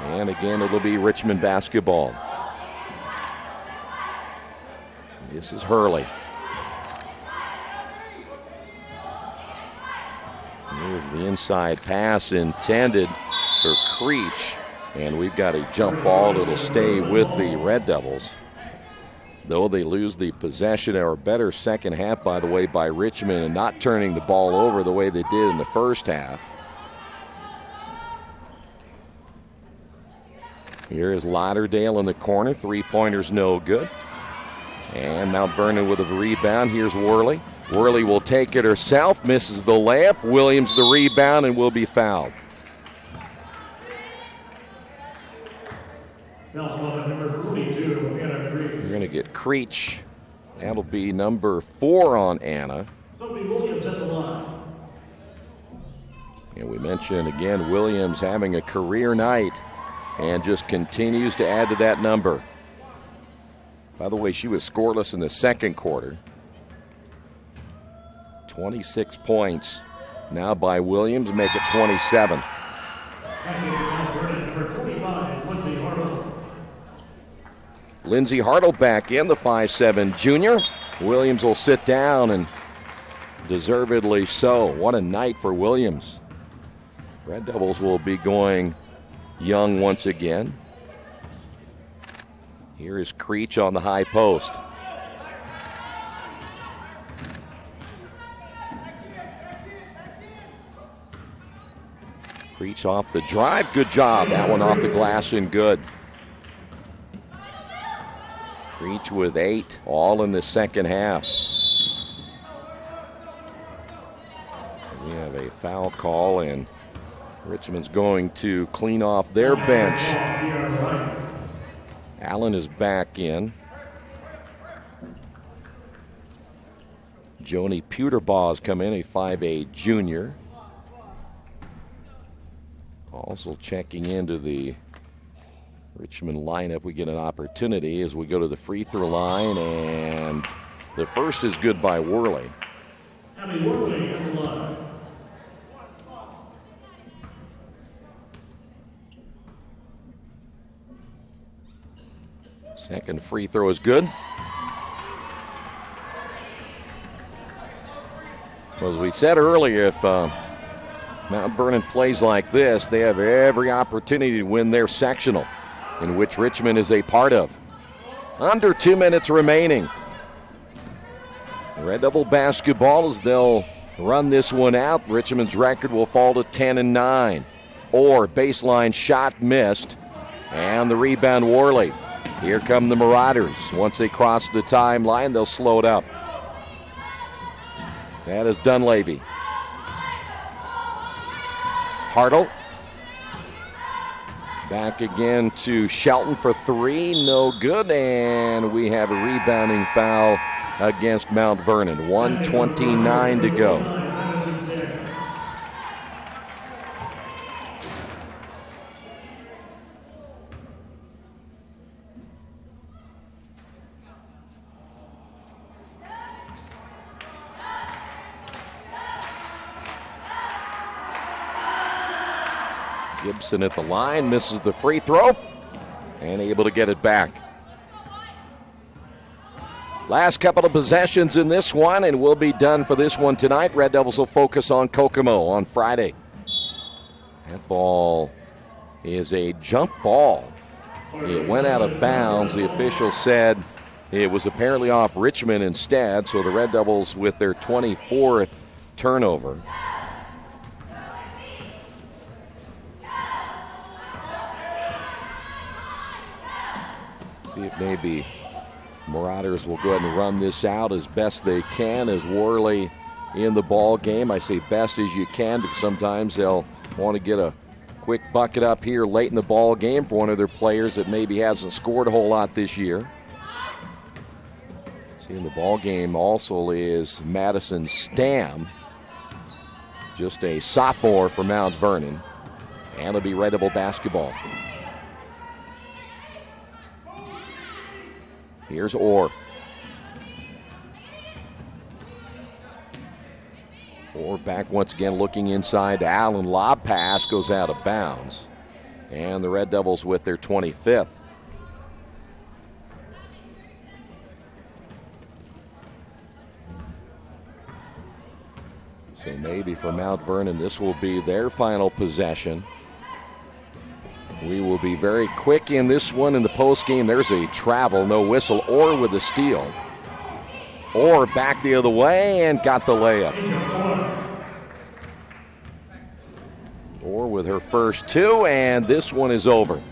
And again, it'll be Richmond basketball. This is Hurley. Here's the inside pass intended for Creech. And we've got a jump ball that'll stay with the Red Devils. Though they lose the possession, or better second half, by the way, by Richmond, and not turning the ball over the way they did in the first half. Here is Lauderdale in the corner. Three-pointers no good. And Mount Vernon with a rebound. Here's Worley. Worley will take it herself, misses the layup. Williams the rebound and will be fouled. Number 42, Anna Creech. We're going to get Creech. That'll be number 4 on Anna. Sophie Williams at the line. And we mentioned again Williams having a career night and just continues to add to that number. By the way, she was scoreless in the second quarter. 26 points now by Williams, make it 27. Lindsey Hartle back in, the 5'7" junior. Williams will sit down, and deservedly so. What a night for Williams. Red Devils will be going young once again. Here is Creech on the high post. Creech off the drive. Good job. That one off the glass and good. Creech with 8, all in the second half. We have a foul call, and Richmond's going to clean off their bench. Allen is back in. Joni Pewterbaugh's come in, a 5'8" junior. Also checking into the Richmond lineup. We get an opportunity as we go to the free throw line, and the first is good by Worley. Abby Worley at the line. Second free throw is good. Well, as we said earlier, if Mount Vernon plays like this, they have every opportunity to win their sectional, in which Richmond is a part of. Under 2 minutes remaining. Red Devil basketball, as they'll run this one out, Richmond's record will fall to 10-9. Or baseline shot missed, and the rebound Worley. Here come the Marauders. Once they cross the timeline, they'll slow it up. That is Dunleavy. Hartle. Back again to Shelton for 3. No good. And we have a rebounding foul against Mount Vernon. 1:29 to go. Gibson at the line, misses the free throw, and able to get it back. Last couple of possessions in this one, and we'll be done for this one tonight. Red Devils will focus on Kokomo on Friday. That ball is a jump ball. It went out of bounds. The official said it was apparently off Richmond instead, so the Red Devils with their 24th turnover. See if maybe Marauders will go ahead and run this out as best they can as Worley in the ball game. I say best as you can because sometimes they'll want to get a quick bucket up here late in the ball game for one of their players that maybe hasn't scored a whole lot this year. See, in the ball game also is Madison Stam, just a sophomore for Mount Vernon, and it'll be Red Devil basketball. Here's Orr. Orr back once again looking inside to Allen. Lob pass goes out of bounds. And the Red Devils with their 25th. So maybe for Mount Vernon, this will be their final possession. We will be very quick in this one in the postgame. There's a travel, no whistle. Orr with a steal. Orr back the other way and got the layup. Orr with her first 2, and this one is over.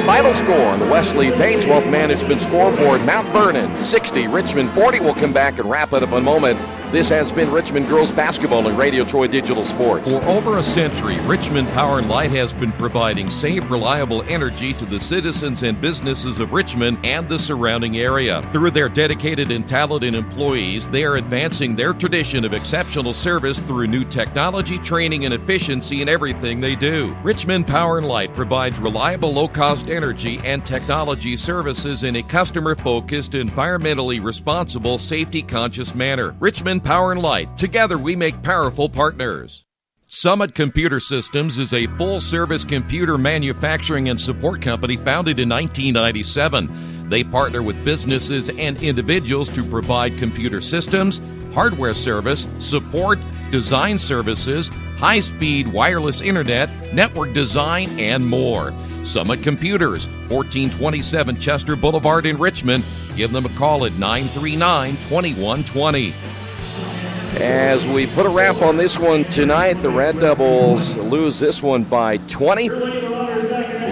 Final score on the Wesley Bates Wealth Management scoreboard. Mount Vernon 60, Richmond 40. We'll come back and wrap it up in a moment. This has been Richmond Girls Basketball and Radio Troy Digital Sports. For over a century, Richmond Power and Light has been providing safe, reliable energy to the citizens and businesses of Richmond and the surrounding area. Through their dedicated and talented employees, they are advancing their tradition of exceptional service through new technology, training, and efficiency in everything they do. Richmond Power and Light provides reliable, low-cost energy and technology services in a customer-focused, environmentally responsible, safety-conscious manner. Richmond and Power and Light. Together we make powerful partners. Summit Computer Systems is a full-service computer manufacturing and support company founded in 1997. They partner with businesses and individuals to provide computer systems, hardware service, support, design services, high-speed wireless internet, network design, and more. Summit Computers, 1427 Chester Boulevard in Richmond. Give them a call at 939-2120. As we put a wrap on this one tonight, the Red Devils lose this one by 20.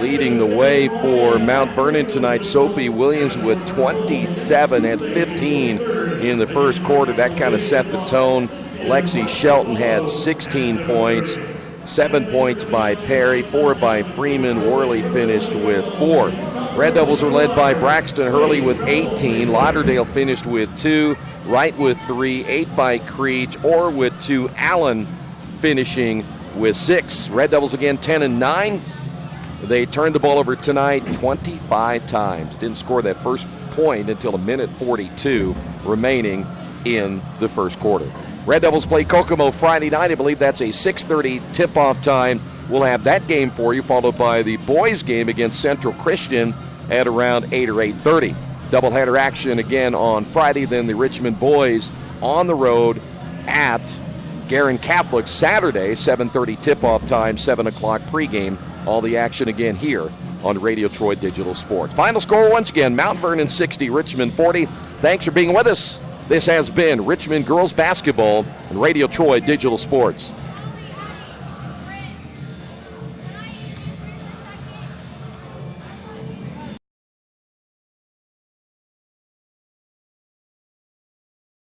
Leading the way for Mount Vernon tonight, Sophie Williams with 27 at 15 in the first quarter. That kind of set the tone. Lexi Shelton had 16 points, 7 points by Perry, 4 by Freeman. Worley finished with 4. Red Devils were led by Braxton Hurley with 18. Lauderdale finished with 2. Wright with 3. 8 by Creech. Orr with 2. Allen finishing with 6. Red Devils again 10 and 9. They turned the ball over tonight 25 times. Didn't score that first point until a minute 42 remaining in the first quarter. Red Devils play Kokomo Friday night. I believe that's a 6:30 tip-off time. We'll have that game for you, followed by the boys' game against Central Christian at around 8 or 8:30. Doubleheader action again on Friday, then the Richmond boys on the road at Garin Catholic Saturday, 7:30 tip-off time, 7 o'clock pregame. All the action again here on Radio Troy Digital Sports. Final score once again, Mount Vernon 60, Richmond 40. Thanks for being with us. This has been Richmond Girls Basketball and Radio Troy Digital Sports.